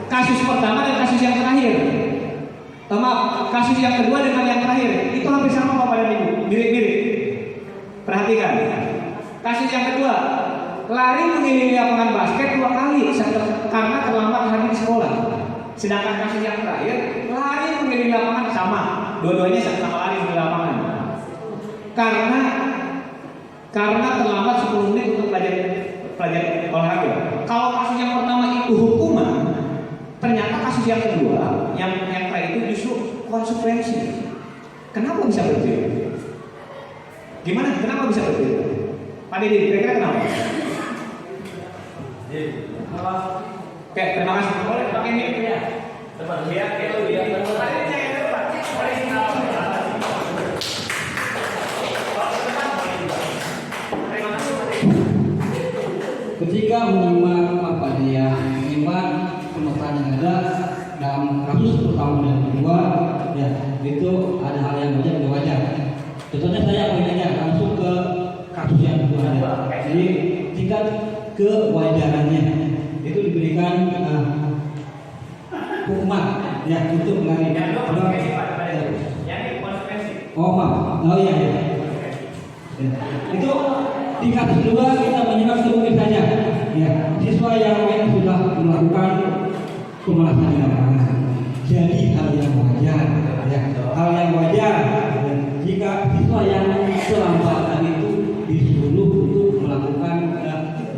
B: kasus pertama dan kasus yang terakhir. Maaf, kasus yang kedua dengan yang terakhir itu hampir sama Bapak dan Ibu, mirip-mirip. Perhatikan, kasus yang kedua, lari mengelilingi lapangan basket 2 kali karena terlambat hadir sekolah. Sedangkan kasus yang terakhir, lari mengelilingi lapangan sama, dua-duanya sama lari di lapangan. Karena terlambat 10 menit untuk pelajaran olahraga. Kalau kasus yang pertama itu hukuman, ternyata kasus yang kedua, yang terakhir itu justru konsekuensi. Kenapa bisa berbeda? Gimana? Kenapa bisa berbeda? Pak Didi, kira-kira kenapa? Oke, terima kasih. Boleh pakai mic ya? Lihat itu ya.
E: Ketika menyimak penelitian yang ada dalam kasus pertama dan kedua, ya itu ada hal yang wajar. Contohnya saya akan langsung ke kasus yang kedua. Jadi tingkat kewajarannya itu diberikan hukuman ya untuk melanggar. Oh maaf, oh iya. Itu di kasus kedua kita menyimak sedikit saja. Ya, siswa yang sudah melakukan pemalasan di lapangan. Jadi hal yang wajar, ya, hal yang wajar. Jika siswa yang terlambat itu disuruh untuk melakukan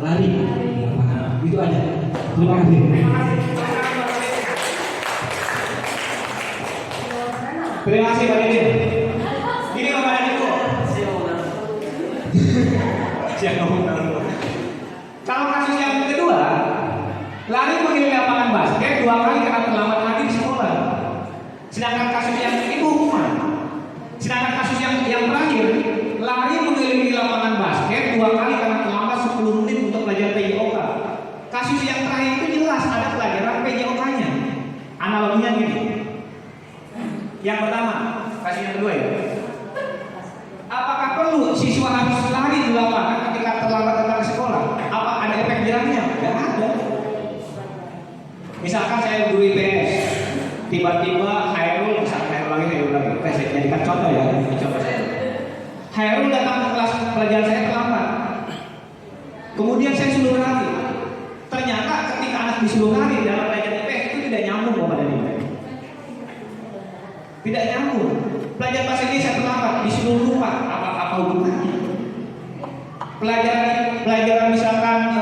E: lari di lapangan, itu aja. Terima kasih.
B: Terima kasih Pak Didi. Gini Bapak dan Ibu. Kalau kasus yang kedua, lari mengelilingi lapangan basket 2 kali karena terlambat hadir di sekolah. Sedangkan kasus yang itu hukuman. Sedangkan kasus yang terakhir, lari mengelilingi lapangan basket 2 kali karena terlambat 10 menit untuk pelajaran PJOK. Kasus yang terakhir itu jelas ada pelajaran PJOK-nya. Analoginya gini. Yang pertama, kasus yang kedua ya. Apakah perlu siswa harus lari di lapangan ketika terlambat datang ke sekolah? Apa ada efek jerahnya? Tidak ada. Misalkan saya guru IPS, tiba-tiba Hairul, misalkan Hairul lagi, saya jadikan contoh ya, contoh saya. Hairul datang ke kelas pelajaran saya terlambat. Kemudian saya suruh lari. Ternyata ketika anak disuruh lari dalam pelajaran IPS itu tidak nyambung Bapak dan Ibu. Tidak nyambung. Pelajaran bahasa Indonesia terlambat, disuruh lupa apa hubungannya. Pelajaran misalkan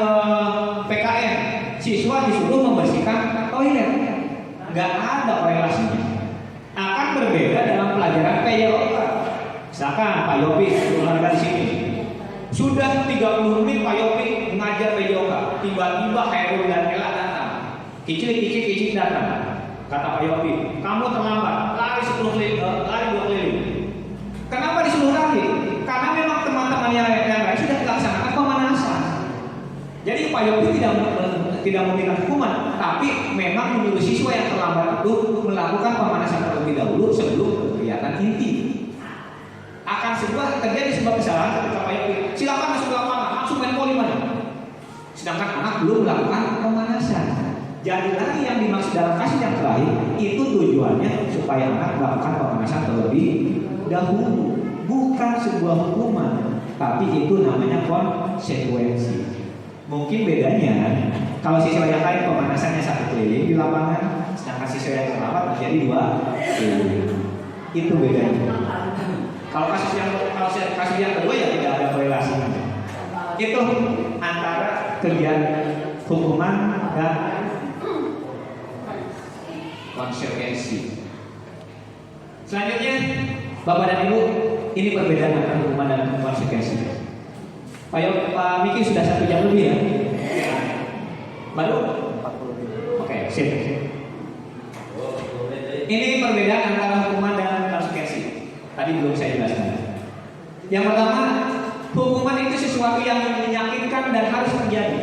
B: PKN, siswa disuruh membersihkan toilet, nggak ada korelasinya. Akan berbeda dalam pelajaran PJOK. Misalkan Pak Yopi olahraga di sini, sudah 30 menit Pak Yopi mengajar PJOK, tiba-tiba Hairul dan Ella datang, kicik datang. Kata Pak Yopi, kamu terlambat, lari 10 keliling, lari 2 keliling. Kenapa disuruh lari? Karena memang teman-teman yang lain sudah dilaksanakan pemanasan. Jadi Pak Yopi tidak memberikan hukuman, tapi memang menyuruh siswa yang terlambat itu melakukan pemanasan terlebih dahulu sebelum kegiatan inti. Akan terjadi sebuah kesalahan ketika Pak Yopi, silakan masuk ke lapangan, langsung main voli mana. Sedangkan anak belum melakukan pemanasan. Jadi lagi yang dimaksud dalam kasus yang terakhir itu tujuannya supaya anak melakukan pemanasan terlebih dahulu, bukan sebuah hukuman. tapi itu namanya konsekuensi. Mungkin bedanya kalau siswa yang lain pemanasannya 1 keliling di lapangan, sedangkan siswa yang terlambat menjadi 2 keliling. Itu bedanya. Kalau kasus yang kedua ya tidak ada korelasi. Itu antara kegiatan hukuman dan konsekuensi. Selanjutnya, Bapak dan Ibu, ini perbedaan antara hukuman dan konsekuensi. Pak Miki sudah 1 jam lebih ya? Baru? Oke, sip. Ini perbedaan antara hukuman dan konsekuensi. Tadi belum saya jelaskan. Yang pertama, hukuman itu sesuatu yang menyakitkan dan harus terjadi.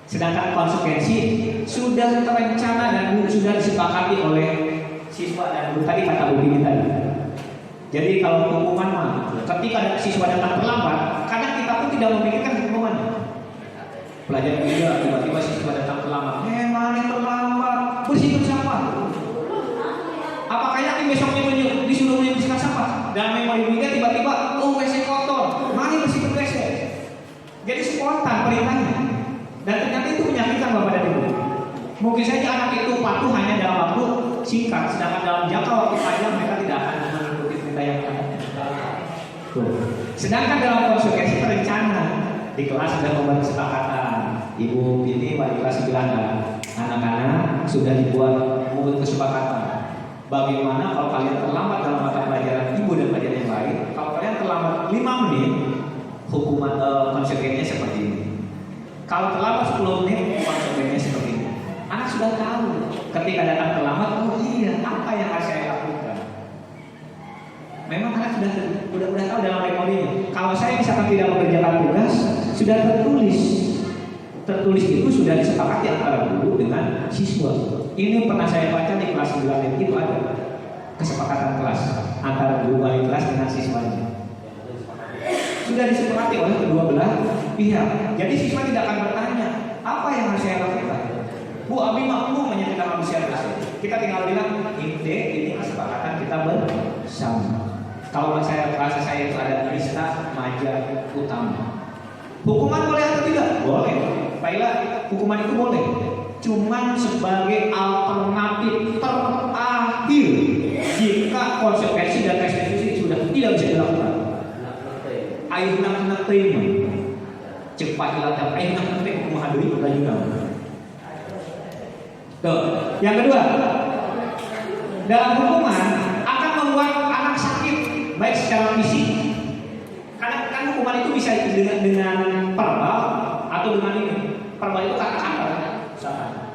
B: Sedangkan konsekuensi sudah terencana dan sudah disepakati oleh siswa dan guru. Tadi kata Bu Bini tadi. Jadi kalau hukuman mah, ketika siswa datang terlambat, kadang kita pun tidak memikirkan hukuman. Pelajaran juga tiba-tiba siswa datang terlambat. Mana terlambat? Bersih sampah. Apakah yakin besoknya disuruh membersihkan sampah? Dan memori juga tiba-tiba, WC kotor. Mari bersihkan WC. Jadi spontan perintahnya. Dan ternyata itu menyakitkan Bapak dan Ibu. Mungkin saja anak itu patuh hanya dalam waktu singkat, sedangkan dalam jangka waktu panjang mereka tidak akan mengikuti perintah yang ada. Sedangkan dalam konsekuensi terencana di kelas sudah membuat kesepakatan. Ibu ini wali kelas bilang anak-anak sudah dibuat membuat kesepakatan. Bagaimana kalau kalian terlambat dalam mata pelajaran ibu dan pelajaran yang lain? Kalau kalian terlambat 5 menit, hukuman konsekuensinya seperti ini. Kalau terlambat 10 menit, konsekuensinya seperti ini. Anak sudah tahu ketika datang terlambat, oh iya, apa yang harus saya lakukan? Memang anak sudah tahu dalam memorinya. Kalau saya misalkan tidak mengerjakan tugas, sudah tertulis. Tertulis itu sudah disepakati antara guru dengan siswa. Ini pernah saya baca di kelas 9 itu ada kesepakatan kelas antara guru wali kelas dengan siswanya. Sudah disepakati oleh kedua belah pihak. Jadi siswa tidak akan bertanya, apa yang harus saya lakukan? Bu, Abi makmum menyatakan manusia tersebut. Kita tinggal bilang, ini kesepakatan kita bersama. Kalau bahasa saya itu ada lista maja utama. Hukuman boleh atau tidak? Boleh. Baiklah, hukuman itu boleh. Cuman sebagai alternatif terakhir jika konsekuensi dan restitusi sudah tidak bisa dilakukan. Ayo nak terima. Cepat dilakukan. Ayo nak terima hukum hadui berlanjut. Tuh. Yang kedua, dalam hukuman akan membuat anak sakit baik secara fisik. Kan hukuman itu bisa dengan verbal atau dengan ini. Verbal itu kata-kata.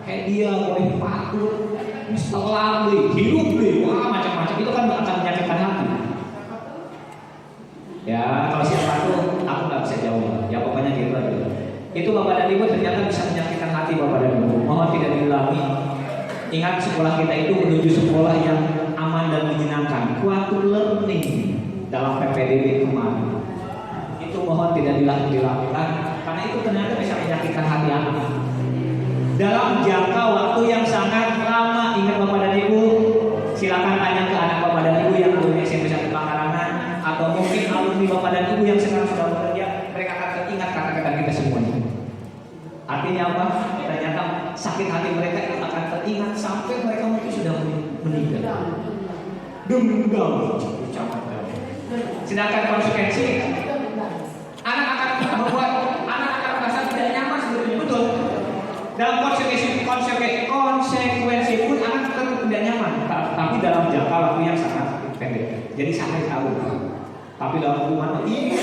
B: Kayak dia boleh patut, setelah hidup wah macam-macam itu kan akan menyakitkan hati. Ya kalau siapa tuh aku nggak bisa jawab. Ya pokoknya gitu aja. Itu Bapak dan Ibu ternyata bisa menyakitkan hati Bapak dan Ibu. Mohon tidak diulangi. Ingat sekolah kita itu menuju sekolah yang aman dan menyenangkan. Quality learning dalam PPDB kemarin. Itu mohon tidak dilakukan karena itu ternyata bisa menyakitkan hati anak. Dalam jangka waktu yang sangat lama, ingat Bapak dan Ibu, silakan tanya ke anak Bapak dan Ibu yang alumni SMP 1 Pangkarangan atau mungkin alumni Bapak dan Ibu yang sekarang sudah bekerja, mereka akan teringat kata-kata kita semuanya. Artinya apa? Ternyata sakit hati mereka itu akan teringat sampai mereka mungkin sudah meninggal. Dendam. Sedangkan konsekuensi, anak akan merasa tidak nyaman sebetulnya, betul. Dalam konsekuensi pun anak tetap tidak nyaman, tapi dalam jangka waktu yang sangat pendek. Jadi saya tahu. Tapi dalam hukuman ini,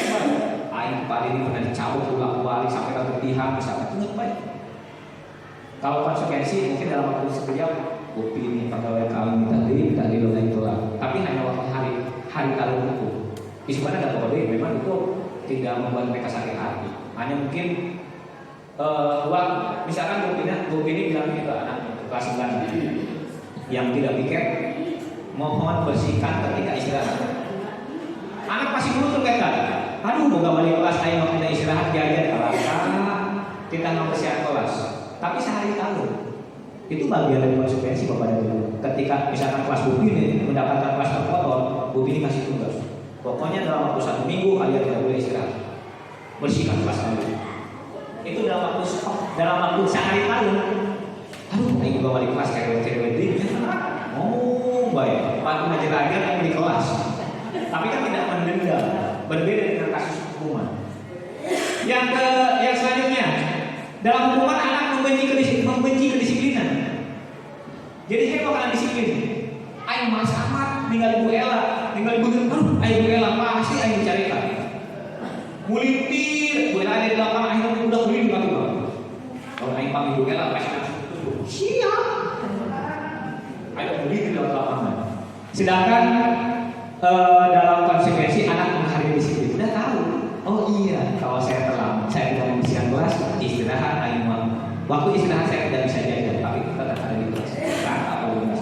B: Pak ini pernah dicabut ulang-ulang sampai ke ketihan, misalkan ingat baik. Kalau konsekuensi mungkin dalam waktu sekejap, kopi ini pegawai kami tadi lo naik tolak. Tapi hanya waktu hari tahun itu. Sebenarnya ada kode, memang itu tidak membuat mereka sakit hati. Hanya mungkin misalkan Bu Bini bilang ke anak kelas 9 yang tidak pikir, mohon bersihkan ketika istirahat. Anak masih belum terkata, aduh moga balik kelas ayo kita istirahat jajan kalau kita mau bersihkan kelas. Tapi sehari tahu itu bagian dari konsekuensi Bapak dan Ibu. Ketika misalkan kelas Bu Bini mendapatkan kelas terkotor, Bu Bini kasih tugas. Pokoknya dalam waktu 1 minggu kalian tidak boleh istirahat. Bersihkan kelas kalian. Itu dalam waktu sehari tahun. Aduh, ini gua balik kelas kayak wedding. Oh, baik. Waktu ngajar-ngajar di kelas. Tapi kan tidak mendenda. Berbeda dengan kasus hukuman. Yang selanjutnya, dalam hukuman anak membenci kedisiplinan. Jadi saya bakalan disiplin. Ayo mas amat, tinggal Ibu Ella, tinggal Ibu Ella, ayo Ibu Ella pasti ayo carikan. Mulitir, Bu Ella ada di lapangan, akhirnya udah beli di batu. Kalau ayo panggil Bu Ella pasti langsung siap. Ayo beli di lapangan. Sedangkan dalam konsekuensi anak menghargai disiplin, udah tahu. Oh iya, kalau saya terlambat, saya tidak membersihkan kelas, istirahat, ayo waktu istirahat saya tidak bisa jajan, tapi tetap ada di kelas. Apa benar?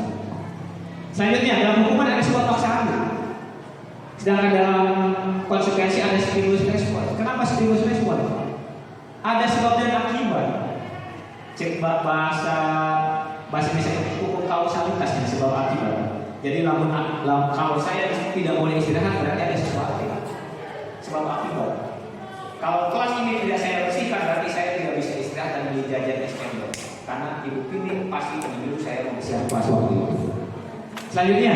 B: Selanjutnya dalam hukuman ada sebuah paksaan. Sedangkan dalam konsekuensi ada stimulus respon. Kenapa stimulus respon? Ada sebab dan akibat. Cek bahasa Indonesia hukum kausalitasnya sebab akibat. Jadi kalau saya tidak boleh istirahat berarti ada sesuatu sebab akibat. Kalau kelas ini tidak saya bersihkan berarti saya tidak bisa istirahat dan beli jajan es cendol. Karena ibu pilih pasti menyuruh saya membersihkan kelas waktu itu. Selanjutnya,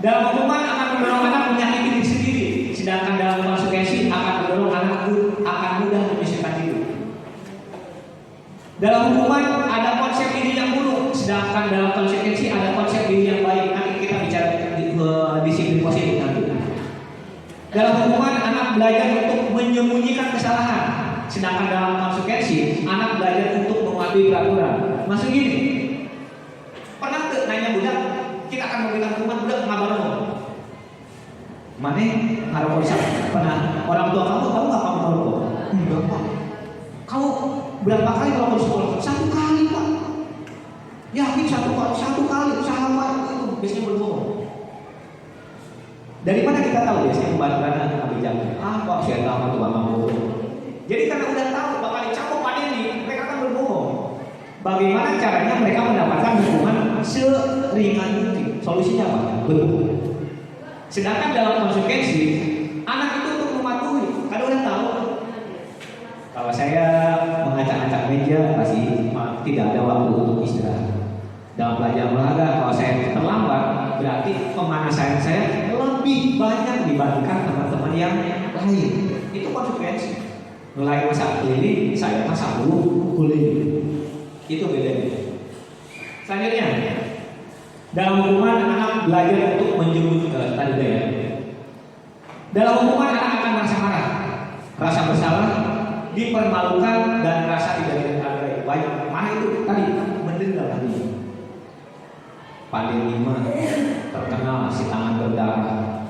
B: dalam hukuman akan mendorong anak menyakiti diri sendiri, sedangkan dalam konsekuensi akan mendorong anak akan mudah menyusahkan diri. Dalam hukuman ada konsep diri yang buruk, sedangkan dalam konsekuensi ada konsep diri yang baik. Nanti kita bicara disiplin positif nanti. Dalam hukuman anak belajar untuk menyembunyikan kesalahan, sedangkan dalam konsekuensi anak belajar untuk mematuhi peraturan. Maksud gini, pernah tuh nanya budak, kita akan memberikan hukuman budak ngabaron. Mana ngarokok di pernah orang tua kamu tahu nggak kamu ngerokok? Enggak pak. Kamu berapa kali ngerokok di sekolah? 1 kali pak. Yakin 1 kali usaha pak itu biasanya berbohong. Dari mana kita tahu biasanya pembatalan ambil jalan? Pak saya tahu tuh bang bohong. Jadi karena udah tahu bakal dicabut pada ini, mereka akan berbohong. Bagaimana caranya mereka mendapatkan hukuman seringan mungkin? Solusinya apa? Berbohong. Sedangkan dalam konsekuensi anak itu untuk mematuhi, kalau udah tahu. Kalau saya mengacak-acak meja pasti tidak ada waktu untuk istirahat. Dalam pelajaran olahraga, kalau saya terlambat, berarti pemanasan saya lebih banyak dibandingkan teman-teman yang lain. Itu konsekuensi. Mulai masa keliling, saya masa dulu keliling. Itu bedanya. Selanjutnya, dalam hukuman anak belajar untuk menjemput tadi ya. Dalam hukuman anak akan merasa marah, rasa bersalah, dipermalukan dan rasa tidak dihargai. Banyak marah itu tadi mendendam hatinya. Paling 5 terkenal si tangan berdarah.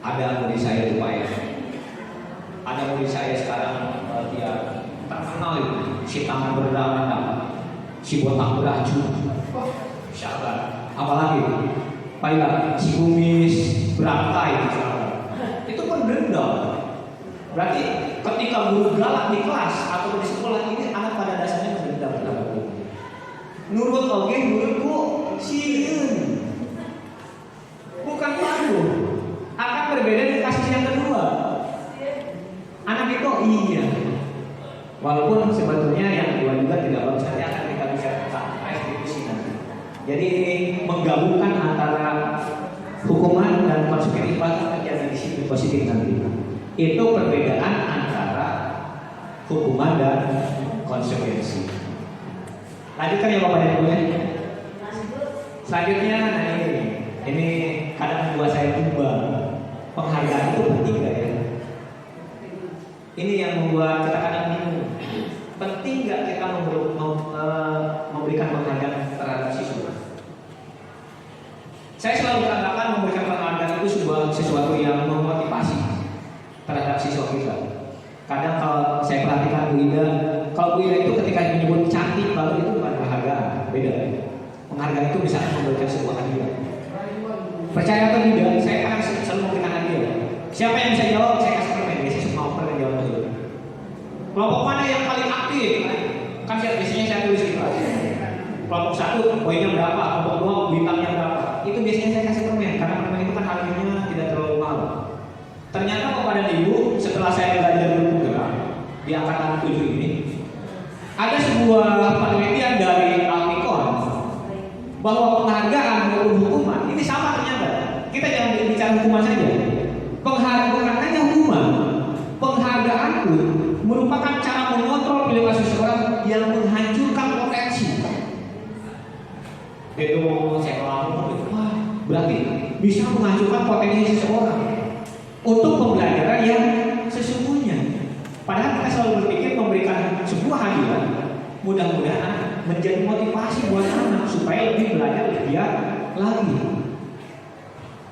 B: Ada murid saya itu Pak ya. Ada murid saya sekarang dia terkenal itu si tangan berdarah, si botak beracun. Siapa? Apalagi Pak ya, si kumis berantai itu pendendam. Berarti ketika guru galak di kelas atau di sekolah ini anak pada dasarnya mendendam terhadap guru. Nurut oke, nurutku sieun. Bukan malu. Akan berbeda dengan kasus yang kedua. Anak itu iya. Walaupun sebetulnya yang kedua juga tidak bagus, nanti akan kita bicarakan eksekusi nanti. Jadi menggabungkan antara hukuman dan konsekuensi terjadi disiplin positif nanti. Itu perbedaan antara hukuman dan konsekuensi. Lanjutkan ya Bapak dan Ibu ya. Selanjutnya, nah ini kadang membuat saya bimbang. Penghargaan itu penting gak ya? Ini yang membuat kita kadang bingung. Penting gak kita memberikan penghargaan terhadap siswa? Saya selalu katakan memberikan penghargaan itu sesuatu yang memotivasi terhadap siswa kita. Kadang kalau saya perhatikan Bu Ida, kalau Bu Ida itu ketika menyebut cantik baru itu bukan penghargaan, beda. Penghargaan itu bisa memberikan sebuah hadiah. Percaya atau tidak, saya akan selalu memberikan hadiah. Siapa yang bisa jawab, saya kasih permen. Biasanya semua permen jawab itu. Kelompok mana yang paling aktif? Kan biasanya saya tulis di kelas. Kelompok 1 poinnya berapa, kelompok 2 bintangnya berapa. Itu biasanya saya kasih permen, karena permen itu kan hal bahwa penghargaan maupun hukuman ini sama ternyata. Kita jangan bicara hukuman saja. Penghargaan hanya hukuman. Penghargaan pun merupakan cara mengontrol perilaku seseorang yang menghancurkan potensi. Itu saya ngomong, wah berarti bisa menghancurkan potensi seseorang untuk pembelajaran yang sesungguhnya. Padahal kita selalu berpikir memberikan sebuah hadiah mudah-mudahan menjadi motivasi buat anak supaya lebih belajar lebih giat lagi.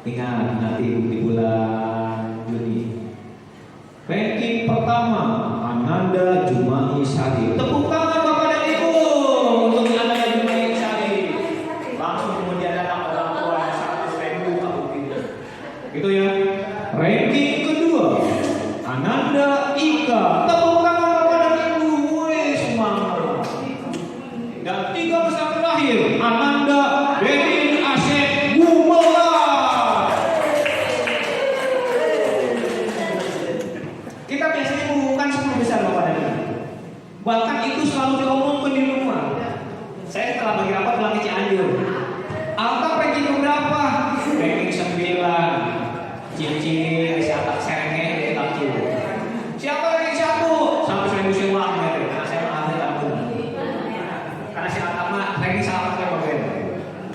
B: Ingat nanti di bulan Juni ranking pertama Ananda Jumai Sari. Tepuk tangan Bapak dan Ibu untuk Ananda Jumai Sari. Langsung kemudian datang orang tua yang 100.000 kamu pindah. Gitu ya. Ranking kedua Ananda Ika. Tepuk tangan Bapak dan Ibu. Woi semangat. Dan 3 besar terakhir Ananda Dedin Asep Gumelar. Kita biasanya mengumumkan 10 besar Bapak dan Ibu. Bahkan itu selalu diomongkan di rumah. Saya setelah bagi rapat pulang ke Cianjur. Alta ranking berapa? Ranking 9. Cincin, si Alta Serengenge, kita cium. Siapa ranking 1? Sampai 1000 sewa karena saya mengambil tamu. Karena si Alta mah ranking salah pakai Bapak.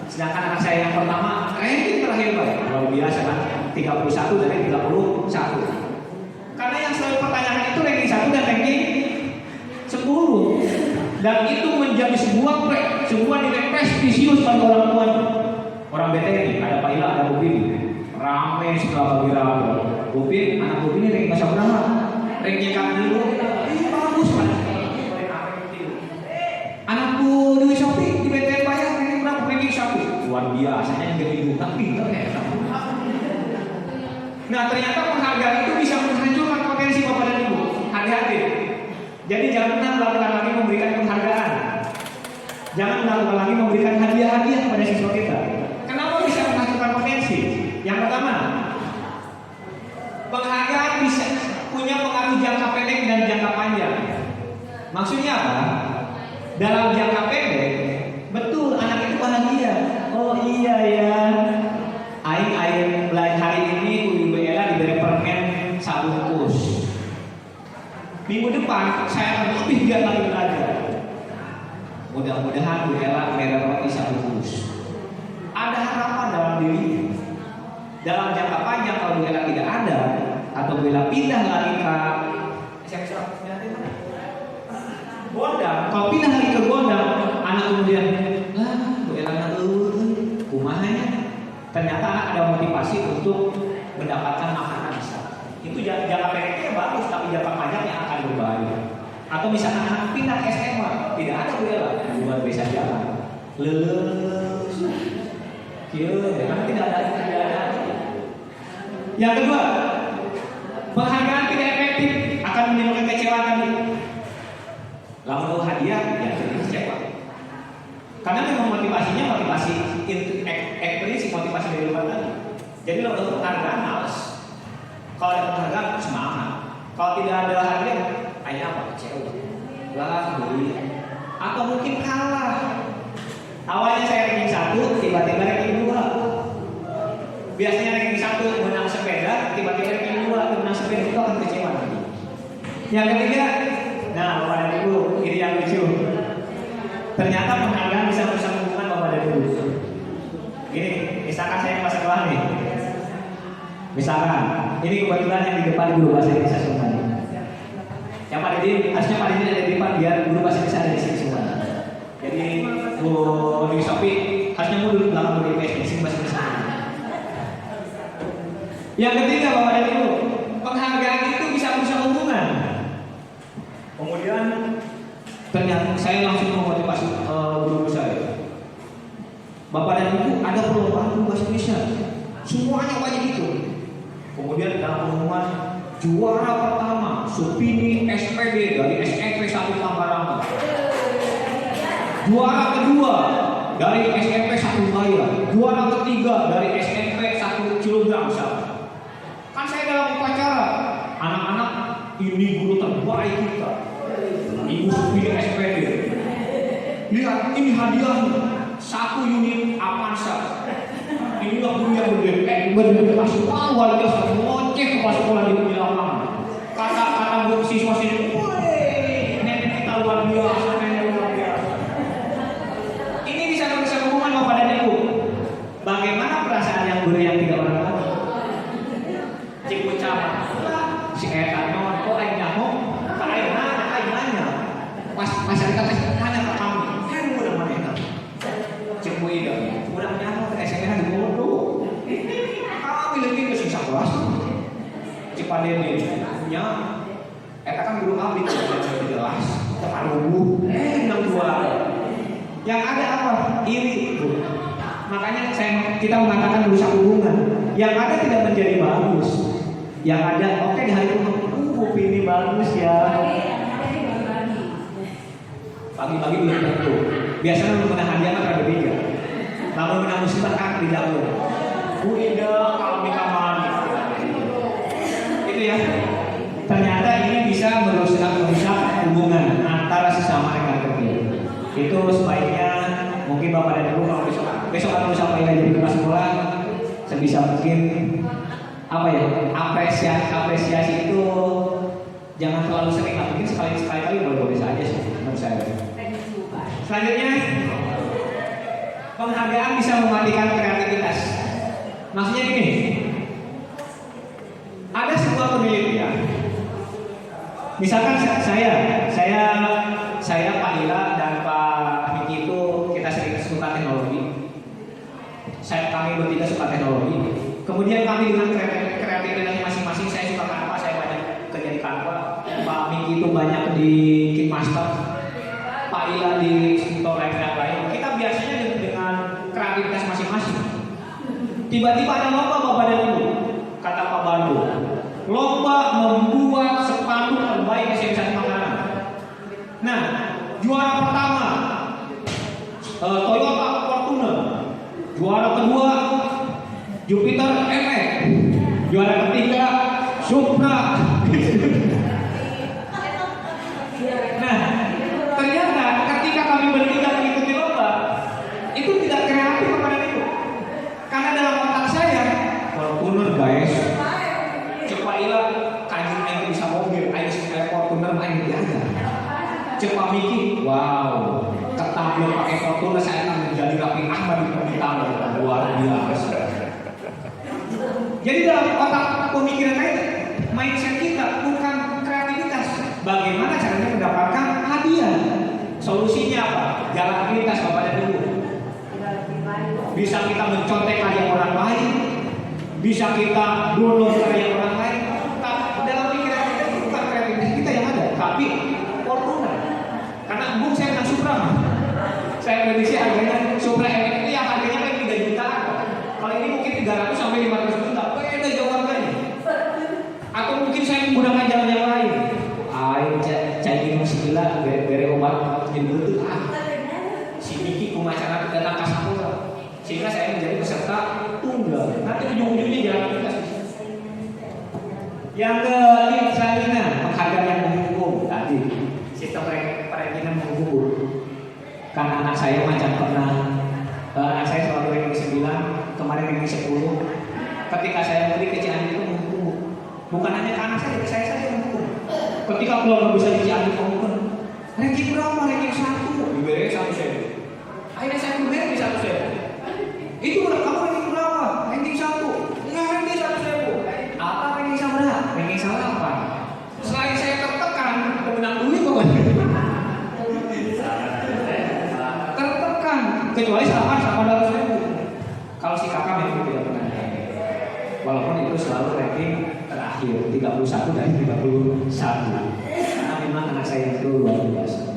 B: Sedangkan anak saya yang pertama ranking terakhir Pak. Luar biasa kan? 31 dari 31. Karena yang selalu pertanyaan itu ranking 1 dan ranking 10. Dan itu menjadi sebuah nilai prestisius bagi orang tua. Orang BTN, ada Pak Ila, ada Bupin. Ramai setelah bagi rapat. Bupin, anak Bupin ini ranking masa berapa? Ranking kami dulu. Bagus Pak. Anakku Dewi Sofi di BTN banyak ranking berapa? Ranking 1. Luar biasanya juga dibuka pintar ya. Nah ternyata penghargaan itu bisa menghancurkan potensi Bapak dan Ibu. Hati-hati. Jadi jangan pernah melakukan lagi memberikan penghargaan. Jangan melakukan lagi memberikan hadiah-hadiah kepada siswa kita. Kenapa bisa menghancurkan potensi? Yang pertama, penghargaan bisa punya pengaruh jangka pendek dan jangka panjang. Maksudnya apa? Dalam jangka pendek, betul anak itu bahagia. Oh iya ya. Aing belajar hari ini Bu Ella diberi permen 1 bungkus. Minggu depan saya akan lebih giat lagi belajar. Mudah-mudahan Bu Ella beri roti 1 bungkus. Ada harapan dalam diri. Dalam jangka panjang kalau Bu Ella tidak ada atau Bu Ella pindah lagi ke Gondang, kalau pindah lagi ke Gondang, anak kemudian Bu Ella kumahanya. Ternyata anak ada motivasi untuk mendapatkan makanan besar. Itu jangka pendeknya bagus, tapi jangka panjangnya akan berbahaya. Atau misalkan anak pindah ke SMA, tidak ada Bu Ella, buat bisa jalan, leles, karena tidak ada. Yang kedua, penghargaan tidak efektif akan menimbulkan kecewaan. Lalu hadiah yang jadi kecewa. Karena memang motivasinya motivasi eksplisit, motivasi dari luar tadi. Jadi lo untuk penghargaan males. Kalau ada penghargaan semangat. Kalau tidak ada hadiah, ayah apa kecewa. Lah beli. Atau mungkin kalah. Awalnya saya ranking 1, tiba-tiba ranking 2. Biasanya ranking 1 menang sepeda, tiba-tiba ranking 2 menang sepeda, itu akan kecewa. Yang ketiga, nah Bapak dan Ibu, ini yang lucu. Ternyata penghargaan bisa merusak hubungan Bapak dan Ibu. Ini, misalkan saya kelas kelas nih. Misalkan, ini kebetulan yang di depan guru bahasa Indonesia semua. Yang Pak Didi, harusnya Pak Didi ada di depan biar guru bahasa Indonesia ada di sini semua. Jadi Bu Dewi Sofi harusnya mundur di belakang guru IPS di sini bahasa Indonesia. Yang ketiga Bapak dan Ibu, penghargaan itu bisa merusak hubungan. Kemudian ternyata saya langsung memotivasi guru saya. Bapak dan Ibu ada perlombaan guru bahasa Indonesia. Semuanya wajib itu. Kemudian dalam pengumuman juara pertama Supini SPD dari SMP 1 Tambaranga. Juara kedua dari SMP 1 Maya. Juara ketiga dari SMP 1 Cilugangsa. Kan saya dalam upacara, anak-anak ini guru terbaik kita. Ibu Supini SPD. Lihat ini hadiahnya. 1 unit Avanza. Inilah guru yang benar-benar kasih tahu luar biasa, ngoceh kepala sekolah di lapangan. Kata guru siswa-siswi, "Woi, nenek kita luar biasa, nenek luar biasa." Ini bisa hubungan Bapak dan Ibu. Bagaimana perasaan yang guru yang tidak orang tahu? Cik ucapan, si Eta non, kok aing nyamuk, tak aing nanya. Masyarakat tanya ke kami, kan udah mana? Cik Ida, udah nyamuk, SMA di bodoh. Kami lebih ke sisa kelas. Cik Padeni, nya, Eta kan guru abdi, jelas, tepat lugu, yang dua. Yang ada apa? Iri, Bu. Makanya kita mengatakan merusak hubungan. Yang ada tidak menjadi bagus. Yang ada, oke di hari itu, ini bagus ya. Pagi-pagi belum tentu. Biasanya mengenai hadiah kan ada beda. Namun mengenai musibah kan tidak lo. Bu Ida kalau nikah manis. Itu ya. Ternyata ini bisa merusak hubungan antara sesama rekan kerja. Itu sebaiknya mungkin Bapak dan Ibu kalau besok akan sampai jadi kepala sekolah, sebisa mungkin apa ya, apresiasi itu jangan terlalu sering lah, mungkin sekali boleh saja sih menurut saya. Selanjutnya, penghargaan bisa mematikan kreativitas. Maksudnya gini, ada sebuah penelitian. Misalkan saya Pak Ila dan Pak Miki itu kita sering suka teknologi. Kami bertiga suka teknologi. Kemudian kami dengan kreativitas masing-masing, saya suka Canva, saya banyak kerja di Canva. Pak Miki itu banyak di KitMaster, Pak Ila di store lain. Kita biasanya dengan kreativitas masing-masing. Tiba-tiba ada lomba Bapak dan Ibu, kata Pak Bandu, lomba membuat sepatu terbaik esensiasi makanan. Nah, juara pertama Toyota Fortuner, juara kedua Jupiter MX, juara ketiga Supra. Nah, ternyata ketika kami bertiga mengikuti lomba, itu tidak kreatif kepada itu. Karena dalam otak saya, Fortuner guys, cepat hilang, kajian yang bisa mobil, ayo sekali Fortuner main di aja. Cepat Miki, wow, ketambil pakai Fortuner saya akan menjadi Raffi Ahmad di pemerintahan, luar biasa. Jadi dalam otak pemikiran kita, mindset kita bukan kreativitas. Bagaimana caranya mendapatkan hadiah? Solusinya apa? Jalan pintas Bapak dan Ibu. Bisa kita mencontek karya orang lain, bisa kita download karya orang lain. Tapi dalam pikiran kita bukan kreativitas kita yang ada, tapi Fortuner. Karena Bung saya nggak Supra, saya prediksi harganya Supra MX itu yang harganya kan 3 juta. Kalau ini mungkin 300 sampai 500 juta. Beda jauh harganya. Atau mungkin saya menggunakan jalan yang lain. Cai minum segila, bere obat jadi betul. Si Miki kumacara datang ke Sapura, sehingga saya menjadi peserta tunggal. Nanti ujung-ujungnya jalan kita. Yang selanjutnya penghargaan yang menghukum tadi, sistem perankingan menghukum. Karena anak saya macam pernah, anak saya selalu ranking 9, kemarin ranking 10. Ketika saya beri ke Cianjur itu menghukum. Bukan hanya ke anak saya, ke saya saja menghukum. Ketika keluarga bisa di Cianjur menghukum, ranking berapa? Ranking 1, diberi 1 sen. Akhirnya saya diberi 1 sen. Itu udah kamu ranking berapa? Ranking 1. Enggak ranking 1 sen. Apa ranking sama? Ranking sama apa? Selain saya tertekan, kemenang duit pokoknya. Tertekan, kecuali sama 800 ribu. Kalau si kakak memang tidak pernah. Walaupun itu selalu ranking terakhir 31 dari 31. Karena memang anak saya itu luar biasa.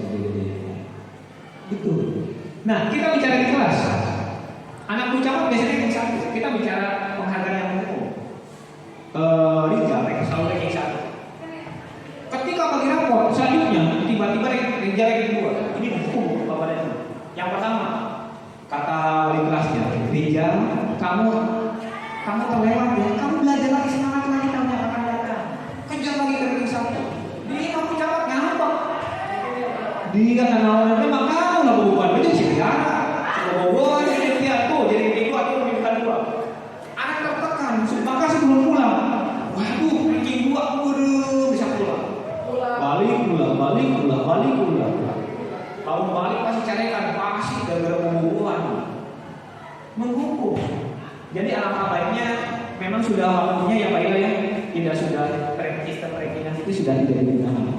B: Itu. Nah, kita bicara di kelas. Anak ucapan biasanya ranking 1. Kita bicara penghargaan yang umum. Liga ranking selalu ranking 1. Ketika bagi rapor selanjutnya tiba-tiba ranking 2. Ini hukum Bapak dan Ibu. Yang pertama, kata wali kelasnya, Rijal, kamu terlewat ya, kamu belajar lagi, semangat lagi tahun yang akan datang, kejar lagi ke ranking 1. Dia kamu jawab ngapa? Dia kan memang kamu nggak beban, itu sih negara, bobo hukum. Jadi alangkah baiknya memang sudah waktunya ya Pak Ila ya, tidak sudah sistem perizinan itu sudah tidak digunakan.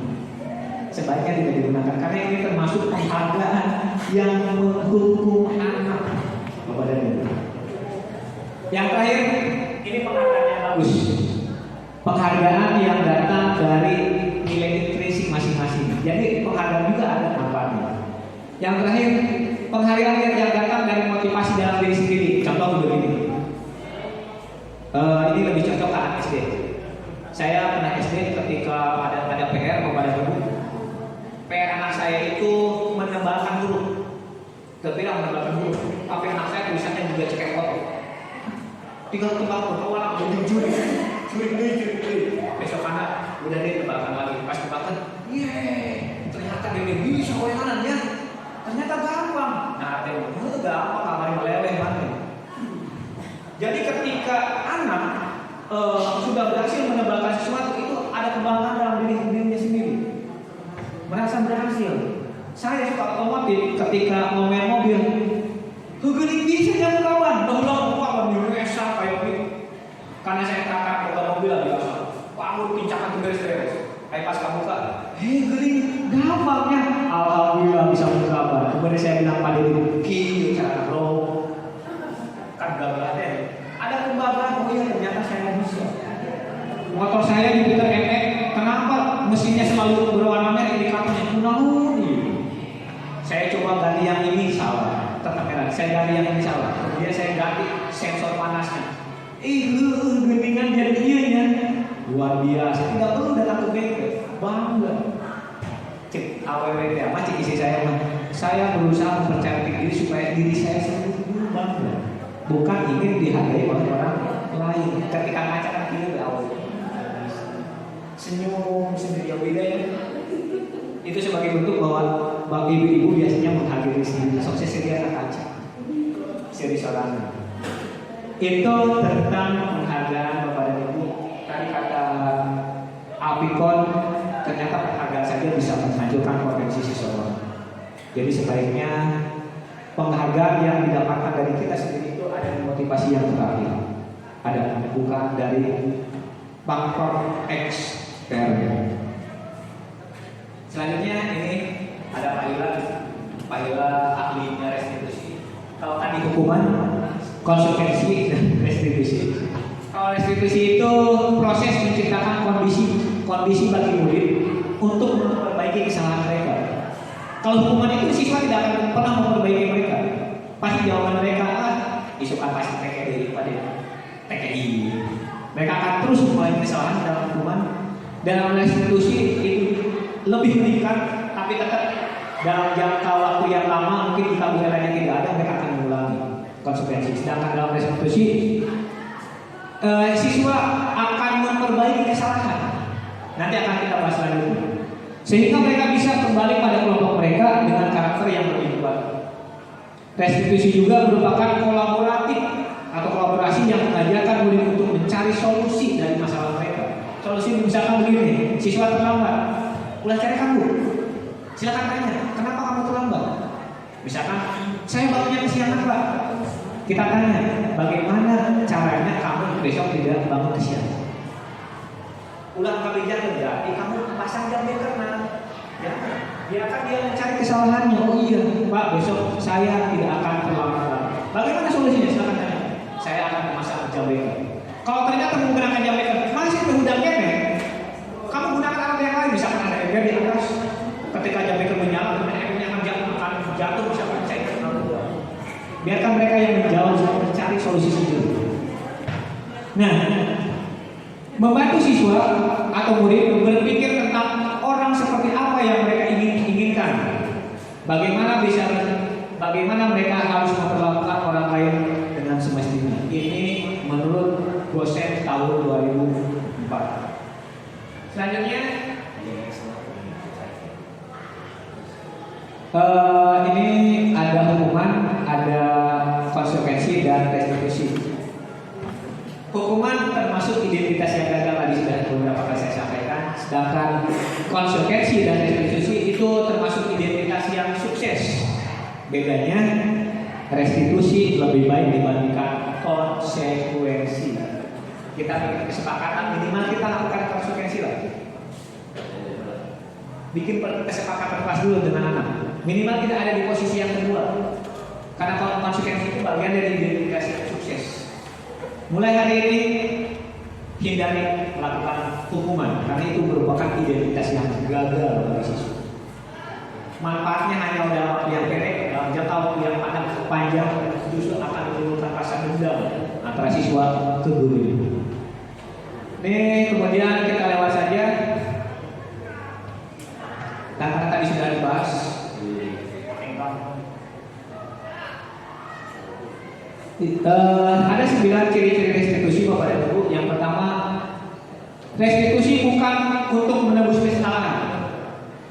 B: Sebaiknya tidak digunakan karena ini termasuk penghargaan yang menghukum anak. Bapak dan Ibu. Yang terakhir, ini penghargaan yang bagus. Penghargaan yang datang dari nilai intrinsik masing-masing. Jadi penghargaan juga ada manfaatnya. Yang terakhir, penghargaan yang datang dari motivasi dalam diri sendiri. Contoh begini. Ini lebih cocok ke anak SD. Saya anak SD ketika ada PR kepada ibu. PR anak saya itu menebalkan huruf. Terbilang menebalkan huruf. Tapi anak saya tulisannya juga cekek kotor. Tinggal tebal awal jujur. Curi. Besok anak udah dia tebalkan lagi. Pas tebalkan, ternyata dia bisa koyanan ya. Ternyata gampang. Nah, dia gampang kamar meleleh banget. Jadi ketika anak sudah berhasil menebalkan sesuatu itu ada kebanggaan dalam dirinya sendiri. Merasa berhasil. Saya suka otomotif ketika ngomel mobil. Heugeuleuh bisa jam kawan, ulang apa biasa kayak gitu. Karena saya kakak buka mobil biasa. Bangun pincakan beres-beres. Kayak pas kamu buka, heugeuleuh gampangnya. Alhamdulillah bisa buka apa. Kemudian saya bilang pada diri, kieu cara lo. Kan gagahnya. Ada kebanggaan, oh iya ternyata saya bisa. Motor saya diputar kenapa mesinnya selalu berwarna merah indikatornya kuning? Saya coba ganti yang ini salah, tetap merah. Saya ganti yang ini salah. Kemudian saya ganti sensor panasnya. Geningan jadi iya luar biasa. Tidak perlu datang ke bengkel, bangga. Cek awet ya, cek isi saya mah. Saya berusaha mempercayai diri supaya diri saya sendiri bangga. Bukan ingin dihargai oleh orang lain. Ketika ngaca kan kita awal senyum sendiri yang beda ya. Itu sebagai bentuk bahwa ibu-ibu biasanya menghargai diri sendiri. Sukses dia anak kaca. Seri seorang. Itu tentang penghargaan Bapak dan Ibu. Tadi kata Apikon, ternyata penghargaan saja bisa menghancurkan potensi seseorang. Jadi sebaiknya penghargaan yang didapatkan dari kita sendiri itu ada motivasi yang terakhir. Ada bukan dari faktor eksternal. Selanjutnya ini ada Pak Ila ahlinya restitusi. Kalau tadi hukuman, konsekuensi dan restitusi. Kalau restitusi itu proses menciptakan kondisi bagi murid untuk memperbaiki kesalahan mereka. Kalau hukuman itu siswa tidak akan pernah memperbaiki mereka. Pasti jawaban mereka isukan pasti TKI. Mereka akan terus mengulangi kesalahan dalam hukuman. Dalam restitusi itu lebih meningkat, tapi tetap dalam jangka waktu yang lama mungkin jika bulannya tidak ada mereka akan mengulangi konsekuensi. Sedangkan dalam restitusi siswa akan memperbaiki kesalahan. Nanti akan kita bahas lagi. Sehingga mereka bisa kembali pada kelompok mereka dengan karakter yang lebih kuat. Restitusi juga merupakan kolaboratif atau kolaborasi yang mengajarkan murid untuk mencari solusi dari masalah mereka. Solusi misalkan begini, siswa terlambat, ulah cari kamu. Silakan tanya, kenapa kamu terlambat? Misalkan, saya bangunnya kesiangan Pak. Kita tanya, bagaimana caranya kamu besok tidak bangun kesiangan? Ulah kerja terjadi, kamu pasang jam bekerna. Ya, biarkan dia mencari kesalahannya. Oh iya, Pak, besok saya tidak akan terlambat. Bagaimana solusinya? Silakan tanya. Saya akan memasang jam beker. Kalau ternyata menggunakan jam beker, masih berhudang kemek. Kamu gunakan alat yang lain, misalkan ada ember di atas. Ketika jam beker menyala, kemudian embernya akan jatuh, misalkan saya terlalu. Biarkan mereka yang menjawab mencari solusi sendiri. Nah, membantu siswa atau murid berpikir tentang orang seperti apa yang mereka inginkan. Bagaimana mereka harus memperlakukan orang lain dengan semestinya. Ini menurut dosen tahun 2004. Selanjutnya ini ada hukuman, ada konsekuensi dan restitusi. Hukuman termasuk identitas yang gagal tadi sudah beberapa kali saya sampaikan. Sedangkan konsekuensi dan restitusi itu termasuk identitas yang sukses. Bedanya restitusi lebih baik dibandingkan kita bikin kesepakatan minimal kita lakukan konsekuensi lah. Bikin kesepakatan kelas dulu dengan anak. Minimal kita ada di posisi yang kedua. Karena kalau konsekuensi itu bagian dari identifikasi sukses. Mulai hari ini hindari melakukan hukuman karena itu merupakan identitas yang gagal bagi siswa. Manfaatnya hanya dalam waktu yang pendek, dalam jangka waktu yang panjang justru akan menimbulkan rasa dendam antara siswa ke guru. Nih kemudian kita lewat saja. Karena tadi sudah dibahas. Ada 9 ciri-ciri restitusi Bapak dan Ibu. Yang pertama, restitusi bukan untuk menebus kesalahan,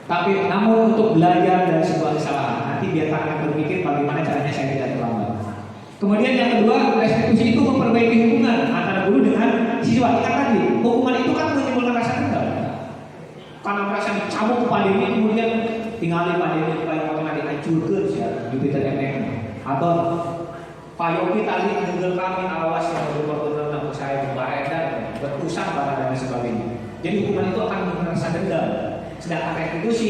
B: tapi namun untuk belajar dari sebuah kesalahan. Nanti biar kalian berpikir bagaimana caranya saya tidak terlambat. Kemudian yang kedua, restitusi itu memperbaiki hubungan antara guru dengan siswa. Kan tadi, hukuman itu kan menimbulkan rasa dendam. Karena merasa dicabut Pak Deni, kemudian tinggalin Pak Deni supaya mau dihancurkan ya, Jupiter MM. Atau Pak Yogi tadi mendengar kami awas yang benar-benar saya beredar, berusaha dan sebagainya. Jadi hukuman itu akan merasa dendam. Sedangkan restitusi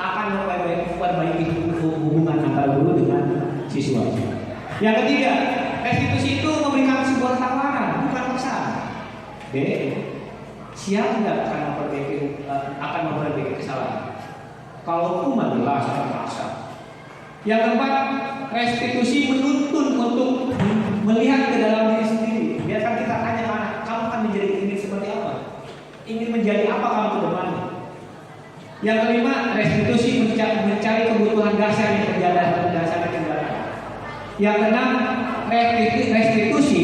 B: akan memperbaiki hubungan antara guru dengan siswa. Yang ketiga, restitusi itu memberikan sebuah tawaran, bukan paksaan. B. Siap tidak akan memperbaiki kesalahan. Kalau hukuman jelas akan paksa. Yang keempat, restitusi menuntun untuk melihat ke dalam diri sendiri. Biarkan kita tanya anak, kamu akan ingin seperti apa? Ingin menjadi apa kamu ke depannya? Yang kelima, restitusi mencari kebutuhan dasar yang terjadi dasar kendala. Yang keenam, restitusi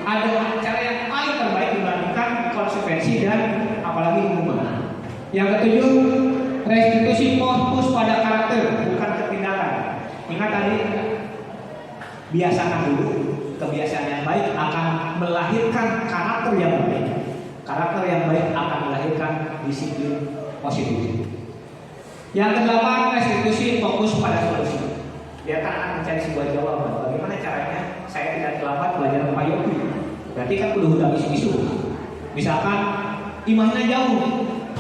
B: adalah cara yang paling terbaik dibandingkan konsekuensi dan apalagi hukuman. Yang ketujuh, restitusi fokus pada karakter bukan ketindakan. Ingat tadi, biasakan dulu. Kebiasaan yang baik akan melahirkan karakter yang baik. Karakter yang baik akan melahirkan disiplin positif. Yang kedelapan, restitusi fokus pada solusi. Biarkan anak mencari sebuah jawaban. Bagaimana caranya saya tidak terlambat belajar Pak Yogi? Berarti kan udah isu-isu. Misalkan imamnya jauh,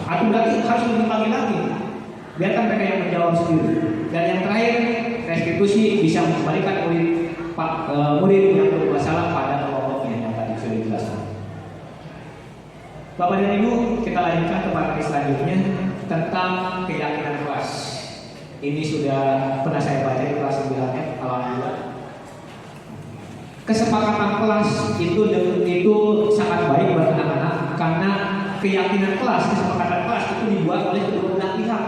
B: atau berarti harus lebih pagi lagi. Biarkan mereka yang menjawab sendiri. Dan yang terakhir, restitusi bisa mengembalikan murid yang bermasalah pada kelompoknya yang tadi sudah dijelaskan. Bapak dan Ibu, kita lanjutkan ke materi selanjutnya tentang keyakinan kelas. Ini sudah pernah saya baca di kelas 9 alhamdulillah. Kesepakatan kelas itu sangat baik buat anak-anak karena keyakinan kelas, kesepakatan kelas itu dibuat oleh kedua belah pihak.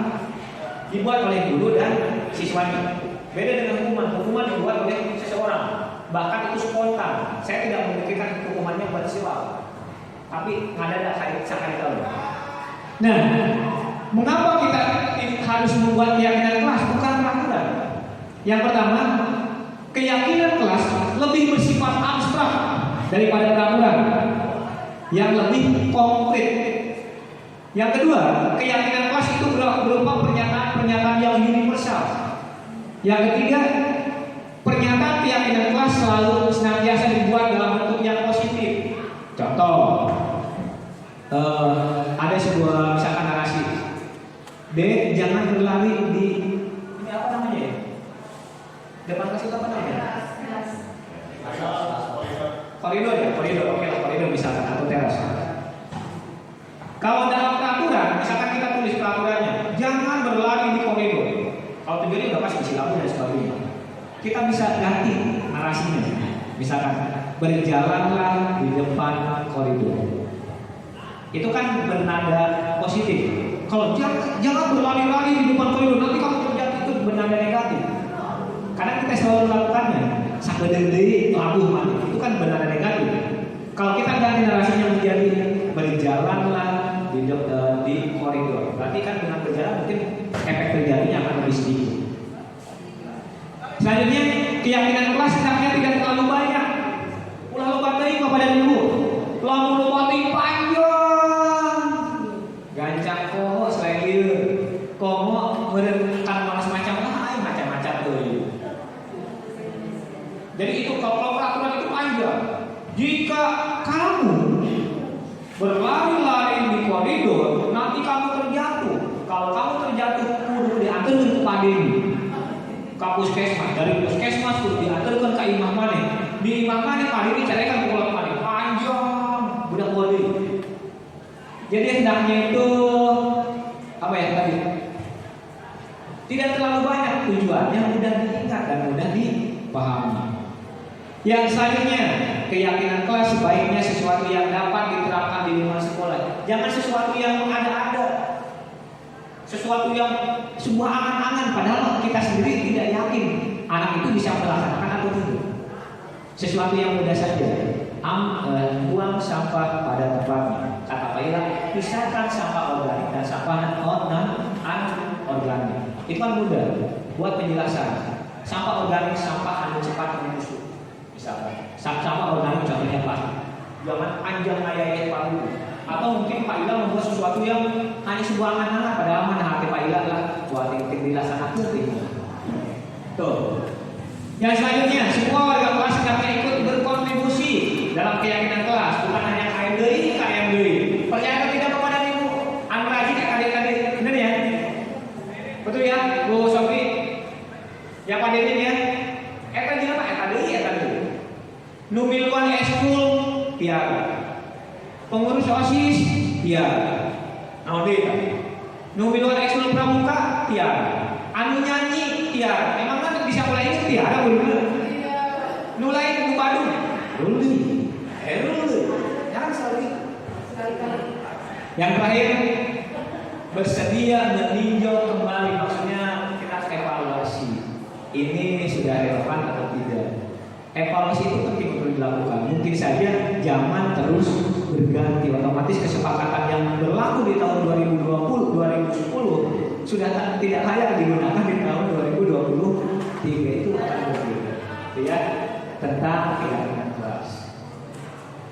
B: Dibuat oleh guru dan siswanya. Beda dengan hukuman. Hukuman dibuat oleh seseorang. Bahkan itu spontan. Saya tidak memikirkan hukumannya buat siswa. Tapi ada saya tahu. Nah, mengapa kita harus membuat keyakinan kelas bukan peraturan? Yang pertama, keyakinan kelas lebih bersifat abstrak daripada peraturan yang lebih konkret. Yang kedua, keyakinan kelas itu berupa pernyataan yang universal. Yang ketiga, pernyataan keyakinan kelas selalu senantiasa dibuat dalam bentuk yang positif. Contoh, ada sebuah misalkan narasi. B, jangan berlari di ini apa namanya ya? Depan kelas itu apa namanya? Koridor ya, koridor. Oke lah, koridor misalkan atau teras. Kalau dalam peraturan, misalkan kita tulis peraturannya, jangan berlari di koridor. Kalau tujuannya udah pasti silakan dan sebagainya. Kita bisa ganti narasinya. Misalkan berjalanlah di depan koridor. Itu kan bernada positif. Kalau jangan berlari-lari di depan koridor, nanti kamu terjadi itu bernada negatif. Karena kita selalu melakukannya. Sakdende labuh mati. Itu kan bernada negatif. Kalau kita ganti narasinya menjadi berjalanlah di koridor, berarti kan dengan berjalan mungkin efek terjadinya akan lebih sedikit. Selanjutnya, keyakinan kelas hendaknya tidak terlalu banyak. Ulah lupa tadi Bapak dan Ibu. Lamun lupa panjang. Gancang komo selain itu. Komo merenungkan macam-macam tuh. Jadi itu kalau peraturan itu panjang. Jika kamu berlari-lari di koridor, nanti kamu terjatuh. Kalau kamu terjatuh, kudu diantarkan ke Padeni, ke puskesmas. Dari puskesmas kudu diantarkan ke imam mana. Di imam mana Padeni carikan pulang mana. Panjang, budak bodi. Jadi hendaknya itu apa ya tadi? Tidak terlalu banyak, tujuannya mudah diingat dan mudah dipahami. Yang selanjutnya, keyakinan kelas sebaiknya sesuatu yang dapat diterapkan di lingkungan sekolah. Jangan sesuatu yang ada-ada, sesuatu yang sebuah angan-angan, padahal kita sendiri tidak yakin anak itu bisa melaksanakan atau tidak. Sesuatu yang mudah saja. Buang sampah pada tempatnya. Kata Pak Ila, pisahkan sampah organik dan sampah non-organik. Itu kan mudah. Buat penjelasan. Sampah organik, sampah anu cepat membusuk. Misalkan, sampah organik contohnya plastik. Jangan panjang ayat palu. Atau mungkin Pak Ila membuat sesuatu yang hanya sebuah angan-angan, padahal mana hati Pak Ila lah buat yang dilaksanakan. Tuh. Yang selanjutnya, semua warga kelas hendaknya ikut berkontribusi dalam keyakinan kelas, bukan hanya KMDI. Percaya atau tidak kepada ibu? Anu rajin adik-adik, benar ya? Betul ya, Bu Sofi? Ya Pak Dedin ya? Eta jeung apa? Eta deui. Nu miluan eskul tiara. Pengurus OSIS tiara. Naon deui? Nu miluan eskul pramuka tiara. Anu nyanyi tiara. Emang kan bisa mulai ini tiara bener. Nu lain nu Badung. Ruli. Jangan sekali. Yang terakhir, bersedia meninjau kembali, maksudnya kita evaluasi. Ini sudah relevan atau tidak? Evaluasi itu penting untuk dilakukan. Mungkin saja zaman terus berganti, otomatis kesepakatan yang berlaku di tahun 2010 sudah tidak layak digunakan di tahun 2023 itu akan berbeda. Ya, tentang keyakinan kelas.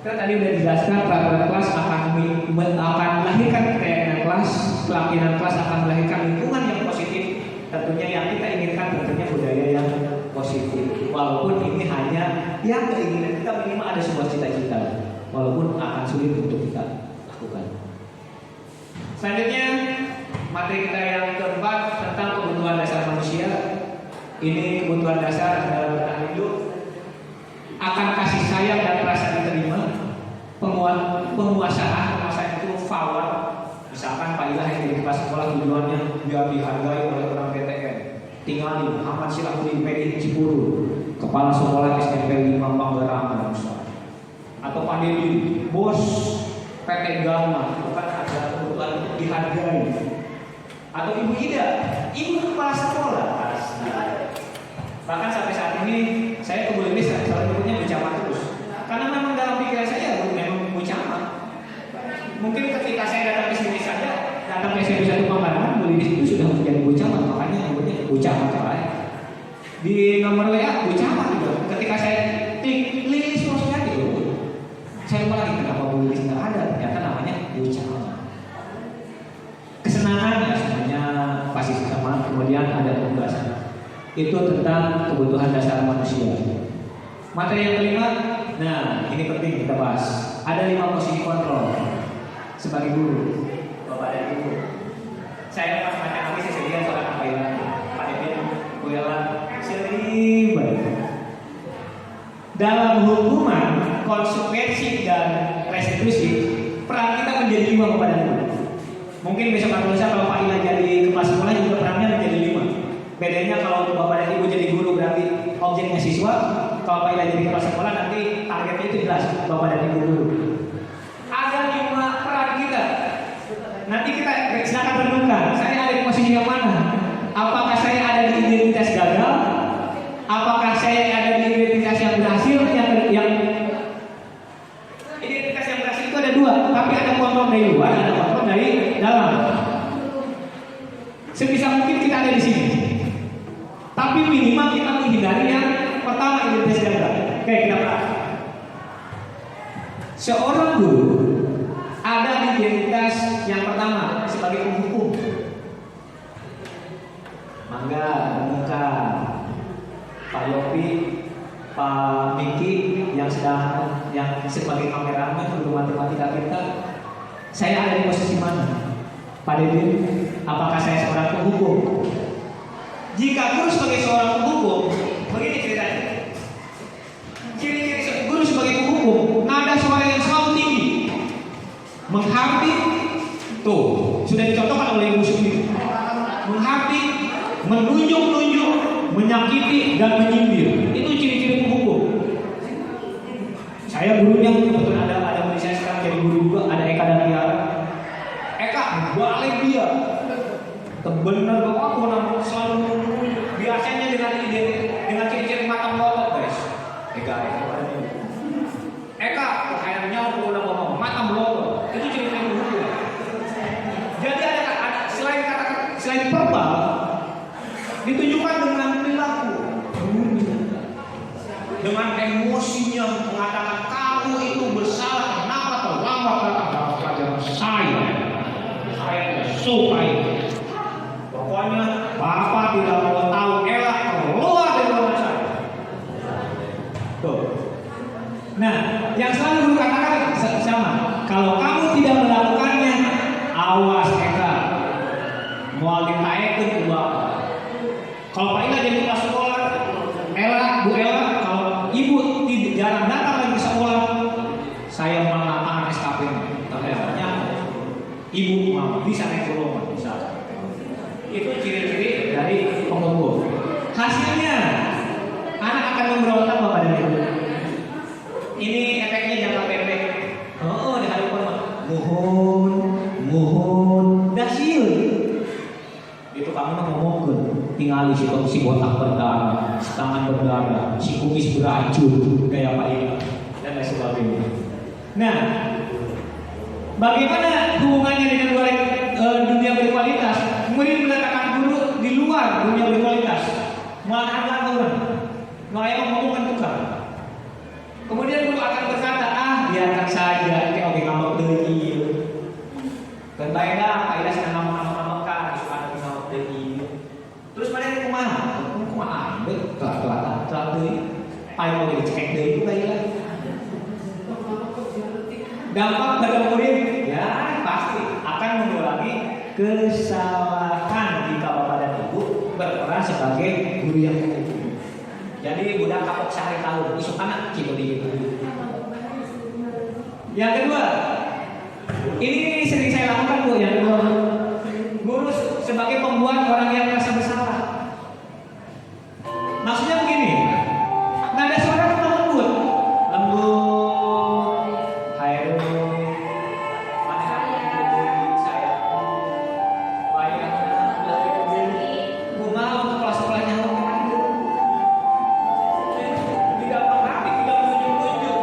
B: Kita tadi sudah dijelaskan peraturan kelas akan melahirkan keyakinan kelas, keyakinan kelas akan melahirkan lingkungan yang positif. Tentunya yang kita inginkan tentunya budaya yang positif. Walaupun ini hanya yang keinginan kita, minimal ada sebuah cita-cita. Walaupun akan sulit untuk kita lakukan. Selanjutnya materi kita yang keempat tentang kebutuhan dasar manusia. Ini kebutuhan dasar dalam bertahan hidup. Akan kasih sayang dan perasaan diterima, penguasaan itu fawar. Misalkan Pak Ilah yang di kelas sekolah tujuannya biar dihargai oleh orang PTN. Tinggalin Muhammad Silahudin PDI Cipuru, kepala sekolah SMP 5 Panggarang misalnya. Atau Pak Dedi, bos PT Gama, bukan ada kebutuhan untuk dihargai. Atau Ibu Ida, ibu kepala sekolah. Bahkan sampai saat ini saya ke Bu Lilis selalu menyebutnya Bu Camat terus. Karena memang dalam pikiran saya memang Bu Camat. Mungkin ketika saya datang ke sini saja, datang ke SMP 1 Panggarang, Bu Lilis itu sudah menjadi Bu Camat, makanya namanya Bu Camat ya. Di nomor WA Bu Camat juga. Ketika saya klik Lilis Rosnya gitu, saya lupa lagi kenapa Bu Lilis nggak ada, ternyata namanya Bu Camat. Kesenangan ya sebenarnya pasti sama, kemudian ada pembahasan. Itu tentang kebutuhan dasar manusia. Materi yang kelima, nah ini penting kita bahas. Ada 5 posisi kontrol sebagai guru, Bapak dan Ibu. Saya pas baca habis sesedihan seorang Pak Ilan, Pak Devin, Bu Ilan, sering banget. Dalam hukuman, konsekuensi dan restitusi, peran kita menjadi 5 Bapak dan Ibu. Mungkin besok atau lusa kalau Pak Ilan jadi kepala sekolah juga perannya menjadi 5. Bedanya kalau Bapak dan Ibu jadi guru berarti objeknya siswa. Kalau Pak Ila jadi kepala sekolah nanti targetnya itu jelas Bapak dan Ibu guru. Ada 5 peran kita. Nanti kita silakan renungkan. Saya ada di posisi yang mana? Apakah saya ada di identitas gagal? Apakah saya ada di identitas yang berhasil? Yang identitas yang berhasil itu ada 2, tapi ada kontrol dari luar, ada kontrol dari dalam. Sebisa mungkin kita ada di sini. Tapi minimal kita menghindari yang pertama, identitas gagal. Oke, kita perhatikan. Seorang guru ada di identitas yang pertama sebagai penghukum. Mangga, muka Pak Yopi, Pak Miki yang sebagai kameramen guru matematika kita Saya ada di posisi mana? Pak Deddy, apakah saya seorang penghukum? Jika guru sebagai seorang penghukum, begini ceritanya. Ciri-ciri guru sebagai penghukum, nada suara yang selalu tinggi, menghardik, tuh sudah dicontohkan oleh Ibu Sumi, menghardik, menunjuk-nunjuk, menyakiti dan menyindir. Itu ciri-ciri penghukum. Saya gurunya kebetulan ada murid saya sekarang jadi guru juga, ada Eka dan Tiara. Eka balik dia, benar bapak aku selalu biasanya dengan ciri-ciri mata melotot guys. Eka kayaknya aku ngomong mata melotot, itu ciri-ciri penghukum. Jadi ada selain verbal ditunjukkan dengan perilaku, dengan emosinya mengatakan kamu itu bersalah, kenapa terlambat datang dalam pelajaran saya tidak suka itu. Pokoknya bapak tidak mau tahu, elak keluar dari ruangan saya. Tuh. Nah, yang selalu guru katakan sama, kalau kamu tidak melakukannya, awas Eka, mau ditaekeun ku bapak. Kalau Pak Ila jadi kelas sekolah, Bu Ella, kalau ibu jarang datang lagi ke sekolah, saya mengatakan SKP-nya. Ternyata ibu mau bisa naik golongan, bisa. Itu ciri-ciri dari penghukum. Hasilnya, anak akan memberontak Bapak dan Ibu. Ini efeknya jangka pendek. Oh, di hari pertama, mohon, dasiun. Itu kamu ngomongkan. Tinggal si botak berdarah, si tangan berdarah, si kumis beracun, kayak Pak Ika dan lain sebagainya. Nah, bagaimana hubungannya dengan dunia berkualitas? Murid meletakkan guru di luar dunia berkualitas, menghargai orang, mulai ngomongkan tukang. Kemudian guru akan berkata, biarkan saja, oke ngambek deui. Dan baiklah, Pak Ika sedang ngambek-ngambek suka ada ngambek deui. Terus pada ini kumaha? Telat deui. Paling mau dicek deui ku baiklah. Dampak pada murid ya pasti akan mengulangi kesalahan jika Bapak dan Ibu berperan sebagai guru yang baik. Jadi budak kapok sehari tahun, isuk anak gitu. Yang kedua, ini sering saya lakukan Bu. Yang kedua, guru sebagai pembuat orang yang merasa bersalah. Maksudnya begini, nada suara itu lembut, Hairul, mana saya, bayangkan, bunga untuk kelas sekolahnya tidak pernah, tidak menunjuk-nunjuk,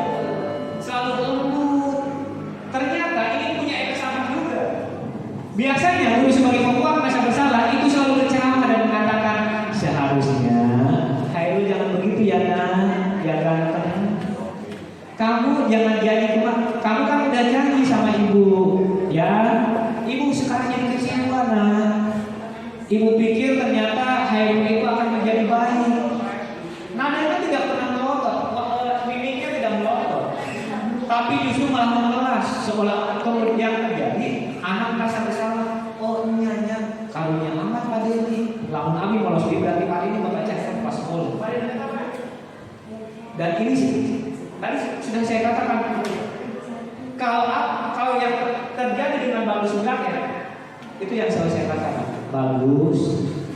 B: selalu lembut. Ternyata ini punya efek samping juga. Biasanya guru sebagai pembuat merasa bersalah itu selalu berceramah dan mengatakan seharusnya Hairul jangan begitu ya nak, ya ganteng. Kamu jangan jadi kamu kan udah janji sama ibu, ya. Ibu sekarang jadi kecewa nak. Ibu pikir ternyata Hairul itu akan menjadi baik. Nadanya tidak pernah melotot, mimiknya tidak melotot, tapi justru malah mengelas seolah kemudian terjadi anak merasa bersalah. Oh nyanya karunia amat Pak Dedi, lamun abi molos berarti kali ini bapak cek pas sekolah. Dan ini sih tadi sudah saya katakan, kalau yang terjadi dengan bagus enggaknya itu yang selalu saya katakan bagus.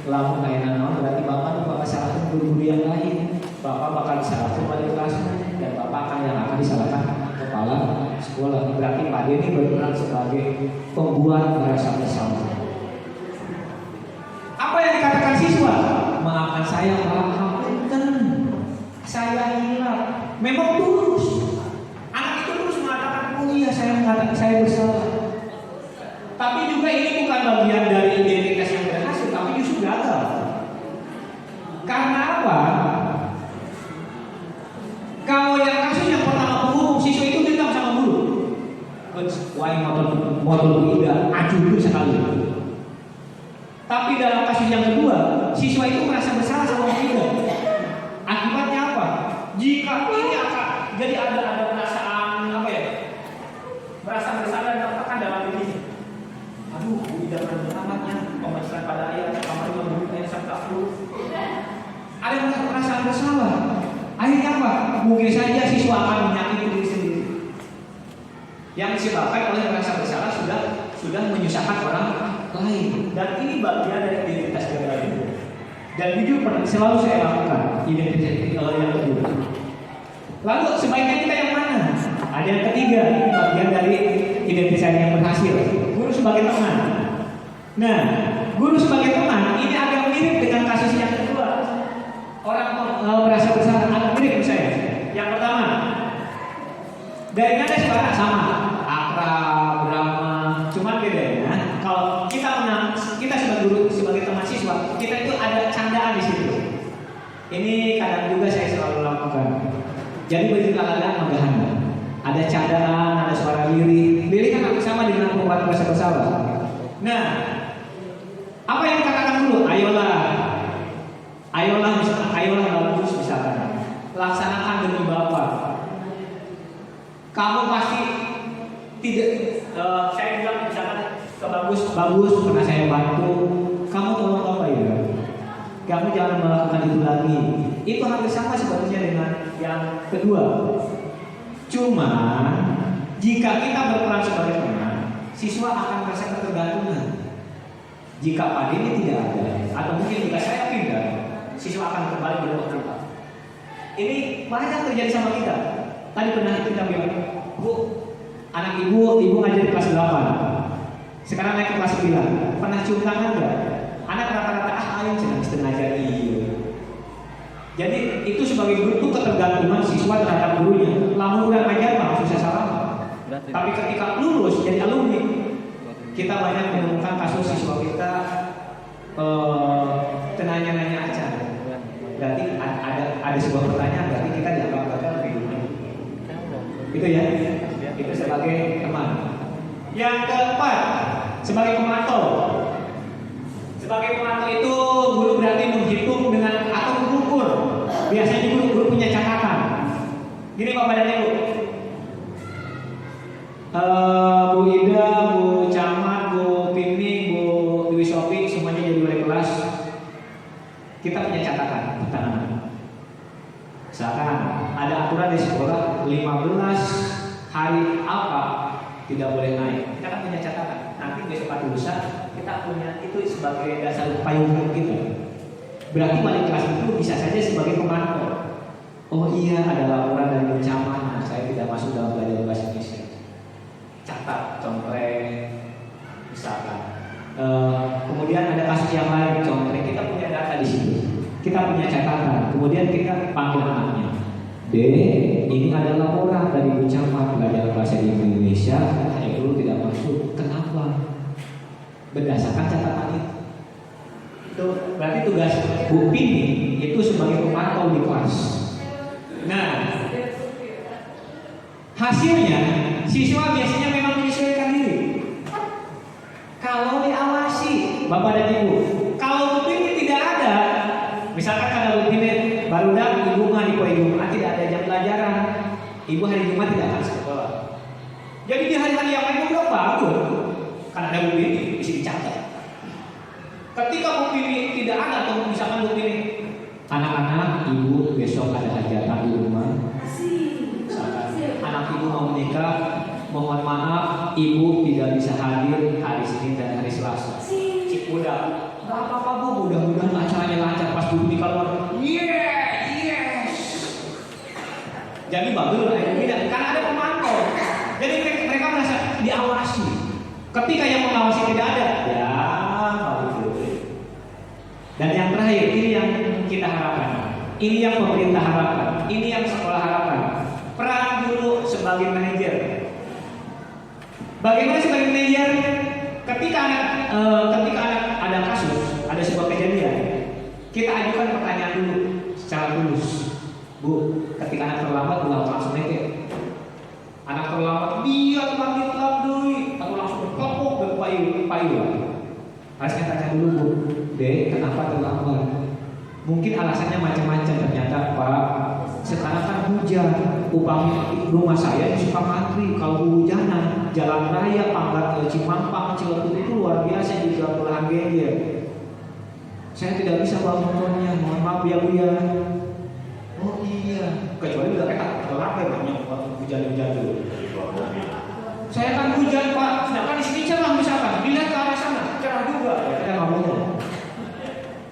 B: Lamun kainan naon berarti bapak bakal salahkan guru-guru yang lain, bapak bakal disalahkan wali kelasnya, dan bapak akan disalahkan kepala sekolah. Berarti Pak Dedi berperan sebagai pembuat merasa bersalah. Apa yang dikatakan siswa? Maafkan saya Pak, hapunten, saya hilang. Memang tulus. Anak itu terus mengatakan, oh iya saya bersalah. Tapi juga ini bukan bagian dari identitas yang berhasil, tapi justru gagal. Karena apa? Kalau yang kasus yang pertama penghukum, siswa itu dendam sama guru. Wah motor tidak acuh dulu sekali. Tapi dalam kasus yang kedua, siswa itu merasa bersalah sama guru. Akibatnya apa? Jika ini akan jadi ada perasaan apa ya? Merasa bersalah dan apakah dalam Jangan alamatnya pemeriksaan pada ayat nomor 50 ayat 40. Ada perasaan bersalah. Akhirnya apa? Mungkin saja siswa akan menyakiti diri sendiri. Yang disebabkan oleh rasa bersalah sudah menyusahkan orang lain. Dan ini bagian dari identitas gagal itu. Dan jujur selalu saya lakukan identitas yang kedua. Lalu sebaiknya kita yang mana? Ada yang ketiga, ini bagian dari identitas yang berhasil. Guru sebagai teman. Nah, guru sebagai teman ini agak mirip dengan kasus yang kedua. Orang merasa bersalah agak mirip dengan saya. Yang pertama, dari nada suara sama, akrab, ramah. Cuman bedanya, kalau kita sebagai guru, sebagai teman siswa, kita itu ada candaan di situ. Ini kadang juga saya selalu lakukan. Jadi begitu keadaan menggahan. Ada candaan, ada suara lirik. Lirik kan sama dengan membuat merasa bersalah. Nah, apa yang dikatakan dulu? Ayolah bagus misalkan. Laksanakan demi Bapak. Kamu pasti tidak. Saya bilang misalkan bagus pernah saya bantu. Kamu tolong apa ya? Kamu jangan melakukan itu lagi. Itu hampir sama sebenarnya dengan yang kedua. Cuma jika kita berperan sebagai teman, siswa akan merasa ketergantungan. Jika Pak ini tidak ada, atau mungkin jika saya pindah, siswa akan kembali berpendapat. Ini banyak terjadi sama kita. Tadi pernah kita bilang, Bu, anak ibu ngajar di kelas 8. Sekarang naik ke kelas 9. Pernah cium tangan enggak? Anak rata-rata ayo senang ngajar iya. Jadi itu sebagai bentuk ketergantungan siswa terhadap gurunya. Lamun udah ngajar mah susah salah. Tapi ketika lulus jadi alumni, kita banyak menemukan kasus siswa kita nanya-nanya aja. Berarti ada sebuah pertanyaan, berarti kita dianggap gagal hidupnya. Itu ya. Itu sebagai teman. Yang keempat, sebagai pemantau. Sebagai pemantau itu guru berarti menghitung dengan atau mengukur. Biasanya guru punya catatan. Gini Bapak dan Ibu. Bu Ida, Bu Camat, Bu Pini, Bu Dwi Sofi semuanya jadi wali kelas. Kita punya catatan pertanaman. Misalkan ada aturan di sekolah 15 hari apa tidak boleh naik. Kita kan punya catatan. Nanti besok atau lusa kita punya itu sebagai dasar payung kita. Berarti wali kelas itu bisa saja sebagai pemantau. Oh iya, ada laporan dari camat, saya tidak masuk dalam belajar bahasa Indonesia. Catat, contreng, misalkan. Kemudian ada kasus yang lain, contreng. Kita punya data di situ. Kita punya catatan. Kemudian kita panggil anaknya. D, ini ada laporan dari Bu Camat belajar bahasa Indonesia. Hanya dulu tidak masuk. Kenapa? Berdasarkan catatan itu. Itu berarti tugas Bu Pini itu sebagai pemantau di kelas. Nah, hasilnya siswa biasanya memang menyesuaikan diri. Kalau diawasi Bapak dan Ibu, kalau Bu Pini tidak ada, misalkan ada Bu Pini baru datang, Ibu nggak di Jumat tidak ada jam pelajaran, Ibu hari Jumat tidak akan sekolah. Jadi di hari-hari yang lain udah bagus, karena ada Bu Pini bisa dicatat. Ketika Bu Pini tidak ada atau misalkan Bu Pini, anak-anak Ibu besok ada hajatan di rumah. Misalkan anak Ibu mau menikah, mohon maaf Ibu tidak bisa hadir hari Senin dan hari Selasa. Cik udah, nggak apa-apa Bu, mudah-mudahan acaranya lancar pas Bu Pini keluar. Yes. Jadi bagus lah ya, tidak, karena ada pemantau. Jadi mereka merasa diawasi. Ketika yang mengawasi tidak ada, ya bagus. Dan yang terakhir, ini yang kita harapkan. Ini yang pemerintah harapkan. Ini yang sekolah harapkan. Peran guru sebagai manajer. Bagaimana sebagai manajer? Ketika anak ada kasus, ada sebuah kejadian, kita ajukan pertanyaan dulu secara tulus. Bu, ketika anak terlambat, Bu langsung neke. Anak terlambat, dia telat dulu, atau langsung berkopok berpayu. Harusnya tanya dulu Bu, D, kenapa terlambat? Mungkin alasannya macam-macam. Ternyata Pak, sekarang kan hujan, upami rumah saya di Sukamantri, kalau hujanan, jalan raya Panggar Cimampang, Ciletuh itu luar biasa juga belahan geger. Saya tidak bisa bawa motornya, mohon maaf ya Bu ya. Oh iya, kecuali udah ketat, gelap ya banyak waktu hujan-hujan dulu. Saya kan hujan Pak, sedangkan di sini cerah misalkan, dilihat ke arah sana, cerah juga. Kita nggak boleh.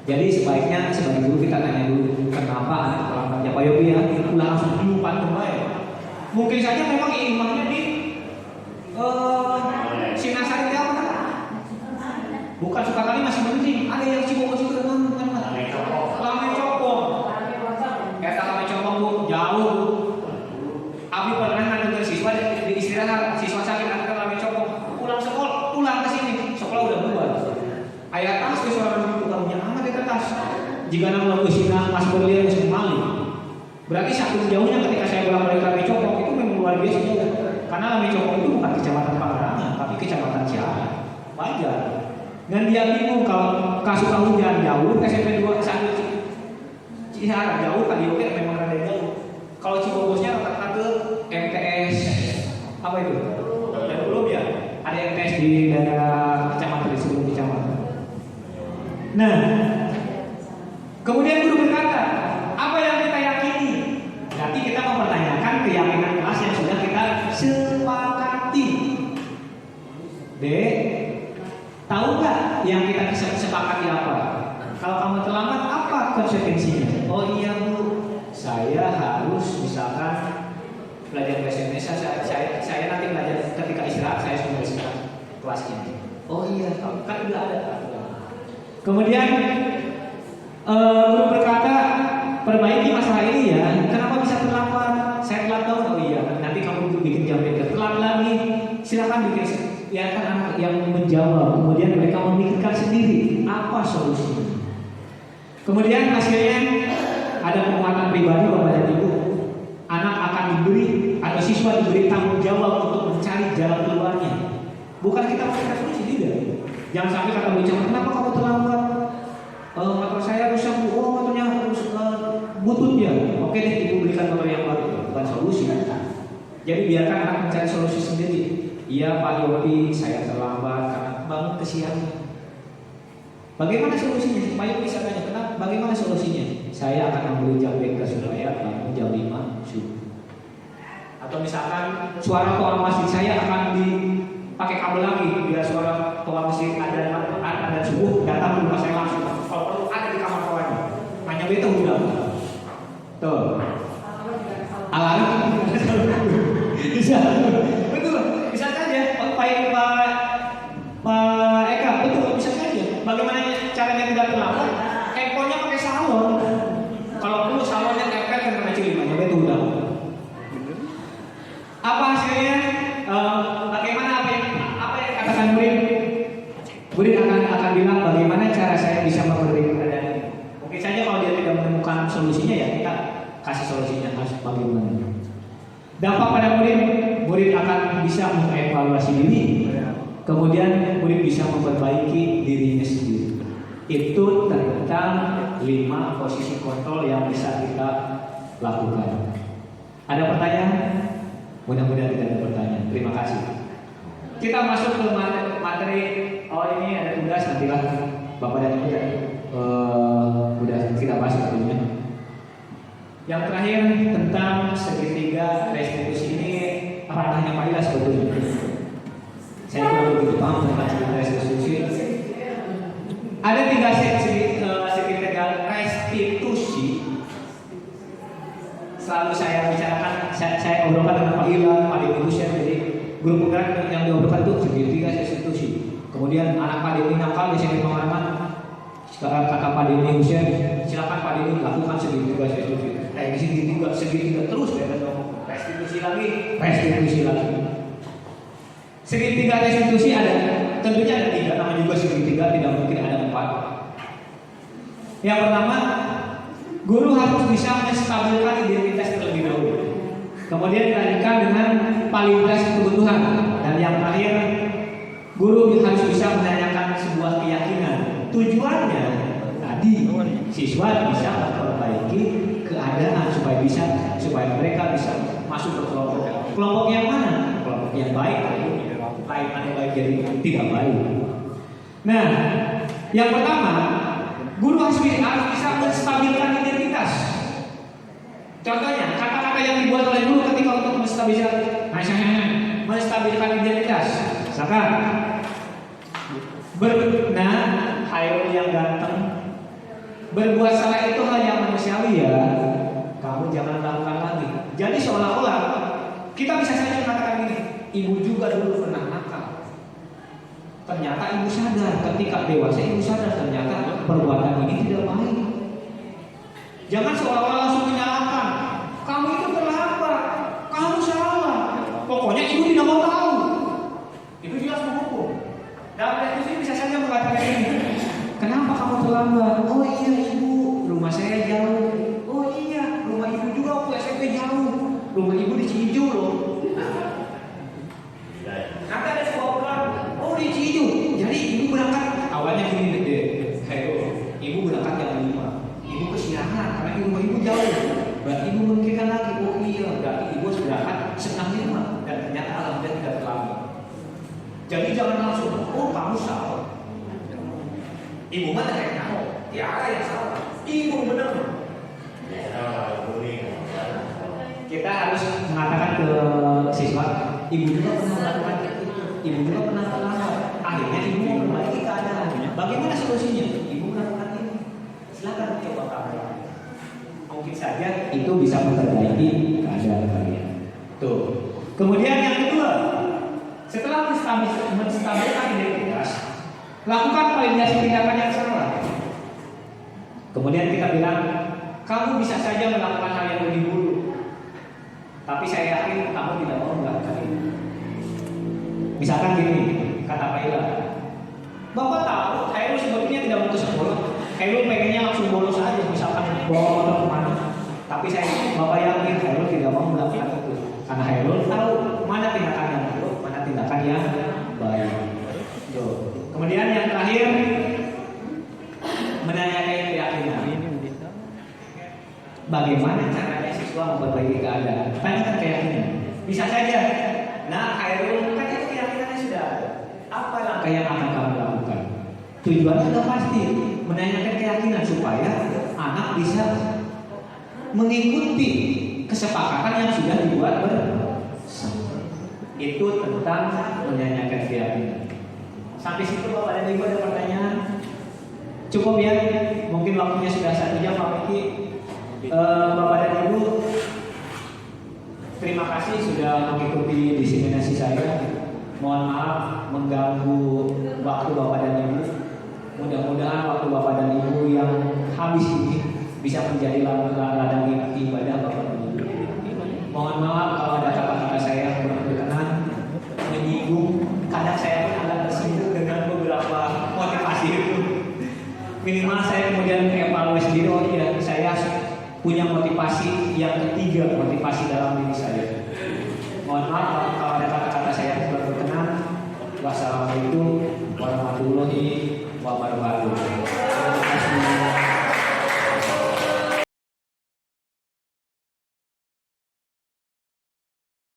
B: Jadi sebaiknya sebagai guru kita tanya dulu kenapa anak terlambatnya Pak Yopi ya, ulah langsung diumpan kembali. Mungkin saja memang imamnya di Sinasari itu apa? Bukan Sukakali masih penting, ada yang Cibogos itu kan Lame Copong. Kata Lame Copong Bu, jauh. Abi pernah ngantar siswa di istirahat, siswa sakit antar Lame Copong, pulang sekolah, pulang ke sini, sekolah udah bubar. Ayah tas ke suara itu kamunya amat di kertas. Jika nama usina Mas Berlian musim maling, berarti saking jauhnya ketika saya pulang balik Lame Copong itu memang luar biasa juga. Karena Lame Copong itu bukan kecamatan Pangrangan, tapi kecamatan Ciara. Wajar. Dan dia bingung kalau kasus hujan jauh, SMP 2 sampai Ciara jauh, kan dia memang rada jauh. Kalau Cibogosnya rata-rata ke MTS apa itu? Dan belum ya, ada MTS di daerah kecamatan di sebelum kecamatan. Nah, kemudian guru berkata, apa yang kita yakini? Berarti kita mempertanyakan keyakinan kelas yang sudah kita sepakati. B, tahu nggak yang kita sepakati apa? Kalau kamu terlambat, apa konsekuensinya? Oh iya Bu, saya harus misalkan belajar bahasa Indonesia. Saya nanti belajar ketika istirahat, saya sudah istirahat kelas ini. Oh iya, kan udah ada. Kemudian guru berkata, perbaiki masalah ini ya. Kenapa bisa terlambat? Saya telat dong. Oh iya, nanti kamu bikin jam beda. Telat lagi, silakan bikin. Ya kan anak yang menjawab. Kemudian mereka memikirkan sendiri apa solusinya. Kemudian hasilnya ada penguatan pribadi Bapak dan Ibu. Anak akan diberi atau siswa diberi tanggung jawab untuk mencari jalan keluarnya. Bukan kita memberikan solusi tidak. Jangan sampai kata bicara, kenapa kamu terlambat? Motor saya rusak Bu. Oh motornya rusak butut ya. Oke deh Ibu belikan motor yang baru. Bukan solusi. Jadi biarkan anak mencari solusi sendiri. Iya Pak Yopi, saya terlambat karena bangun kesiangan. Bagaimana solusinya? Pak Yopi saya tanya, kenapa? Bagaimana solusinya? Saya akan membeli jam bengkel supaya bangun jam 5 subuh. Atau misalkan suara toa masjid saya akan dipakai kabel lagi biar suara toa masjid ada subuh datang ke rumah saya langsung. Kalau perlu ada di kamar kawannya. Hanya itu udah. Tuh. Alarm. Bisa. Betul. Bisa saja. Pak Eka, betul. Bisa saja. Bagaimana caranya tidak terlambat? Handphonenya pakai salon. Kalau perlu salonnya tempel ke mana cili, hanya itu udah. Apa hasilnya? Bagaimana apa yang katakan murid? Murid akan bilang bagaimana cara saya bisa memperbaiki keadaan ini. Mungkin saja kalau dia tidak menemukan solusinya ya kita kasih solusinya harus bagaimana. Dampak pada murid akan bisa mengevaluasi diri. Kemudian murid bisa memperbaiki dirinya sendiri. Itu tentang 5 posisi kontrol yang bisa kita lakukan. Ada pertanyaan? Mudah-mudahan tidak ada pertanyaan. Terima kasih. Kita masuk ke materi. Oh ini ada tugas nantilah Bapak dan Ibu udah kita bahas sebelumnya. Yang terakhir tentang segitiga restitusi ini ranahnya Pak Ila sebetulnya. Saya kurang begitu paham tentang segitiga restitusi. Ada 3 segitiga restitusi. Selalu saya bicarakan, saya obrolkan dengan Pak Ila, Pak Dewi Hussein. Jadi guru penggerak yang diobrolkan itu segitiga restitusi. Kemudian anak Pak Dewi nakal di sini pengalaman. Sekarang kata Pak Dewi Hussein, silakan Pak Dewi lakukan segitiga restitusi. Segitiga terus ya kan ngomong. Restitusi lagi. Segitiga restitusi ada, tentunya ada 3, namanya juga segitiga, tidak mungkin ada 4. Yang pertama, guru harus bisa menstabilkan identitas terlebih dahulu. Kemudian dilanjutkan dengan validitas kebutuhan. Dan yang terakhir, guru harus bisa menanyakan sebuah keyakinan. Tujuannya tadi siswa bisa memperbaiki keadaan supaya mereka bisa masuk ke kelompok yang mana? Kelompok yang baik, lain ada baik jadi tidak baik. Nah, yang pertama, guru harus bisa menstabilkan identitas. Contohnya, kata-kata yang dibuat oleh guru ketika untuk menstabilkan identitas. Misalkan, Hairul yang ganteng, berbuat salah itu hal yang manusiawi ya. Kamu jangan lakukan lagi. Jadi seolah-olah kita bisa saja mengatakan ini, ibu juga dulu pernah nakal. Ternyata ibu sadar ketika dewasa, ibu sadar ternyata perbuatan ini tidak baik. Jangan seolah-olah langsung menyalahkan. Kamu itu terlambat, kamu salah. Pokoknya ibu tidak mau tahu. Itu jelas menghukum. Dalam diskusi bisa saja mengatakan ini. Kenapa kamu terlambat? Oh iya ibu, rumah saya jauh. Oh iya, rumah ibu juga waktu SMP jauh. Rumah ibu di Ciijau loh. Nanti ada sebuah obrolan, oh di Ciijau. Jadi ibu berangkat awalnya gini deh, ibu berangkat jam 5. Ibu kesiangan karena rumah ibu jauh. Berarti ibu memikirkan lagi, oh iya, berarti ibu harus berangkat setengah 5 dan ternyata alhamdulillah tidak terlambat. Jadi jangan langsung, oh kamu salah. Ibu mana yang tahu? Tiada yang salah. Ibu benar. Kita harus mengatakan ke siswa, ibu juga pernah melakukan itu. Ibu juga pernah terlambat. Akhirnya ibu memperbaiki keadaan. Bagaimana solusinya? Ibu melakukan ini. Silakan coba kamu. Mungkin saja itu bisa memperbaiki keadaan kalian. Tuh. Kemudian yang kedua, setelah menstabilkan identitas, lakukan validasi tindakan yang salah. Kemudian kita bilang, kamu bisa saja melakukan hal yang lebih buruk, tapi saya yakin kamu tidak mau melakukan itu. Misalkan gini, kata Pak Ila, Bapak tahu Hairul sebetulnya tidak mau ke sekolah. Hairul pengennya langsung bolos aja, misalkan bawa motor kemana. Tapi Bapak yakin Hairul tidak mau melakukan itu, karena Hairul tahu mana tindakan yang buruk, mana tindakan yang baik. Kemudian yang terakhir, menanyakan keyakinan. Bagaimana caranya siswa memperbaiki keadaan? Tanyakan keyakinan. Bisa saja. Nah, Hairul kan itu keyakinannya sudah ada. Apa langkah yang akan kamu lakukan? Tujuannya sudah pasti, menanyakan keyakinan supaya anak bisa mengikuti kesepakatan yang sudah dibuat bersama. Itu tentang menanyakan keyakinan. Sampai situ Bapak dan Ibu ada pertanyaan? Cukup ya, mungkin waktunya sudah 1 jam Pak Miki. Bapak dan Ibu, terima kasih sudah mengikuti diseminasi saya. Mohon maaf mengganggu waktu Bapak dan Ibu. Mudah-mudahan waktu Bapak dan Ibu yang habis ini bisa menjadi ladang ibadah Bapak dan Ibu. Mohon maaf kalau ada kata-kata saya yang kurang berkenan, menyinggung. Kadang saya pun agak tersinggung dengan beberapa motivasi itu. Minimal saya kemudian evaluasi diri, oh iya saya punya motivasi yang ketiga, motivasi dalam diri saya. Mohon maaf kalau ada kata-kata saya yang kurang berkenan. Wassalamualaikum warahmatullahi wabarakatuh.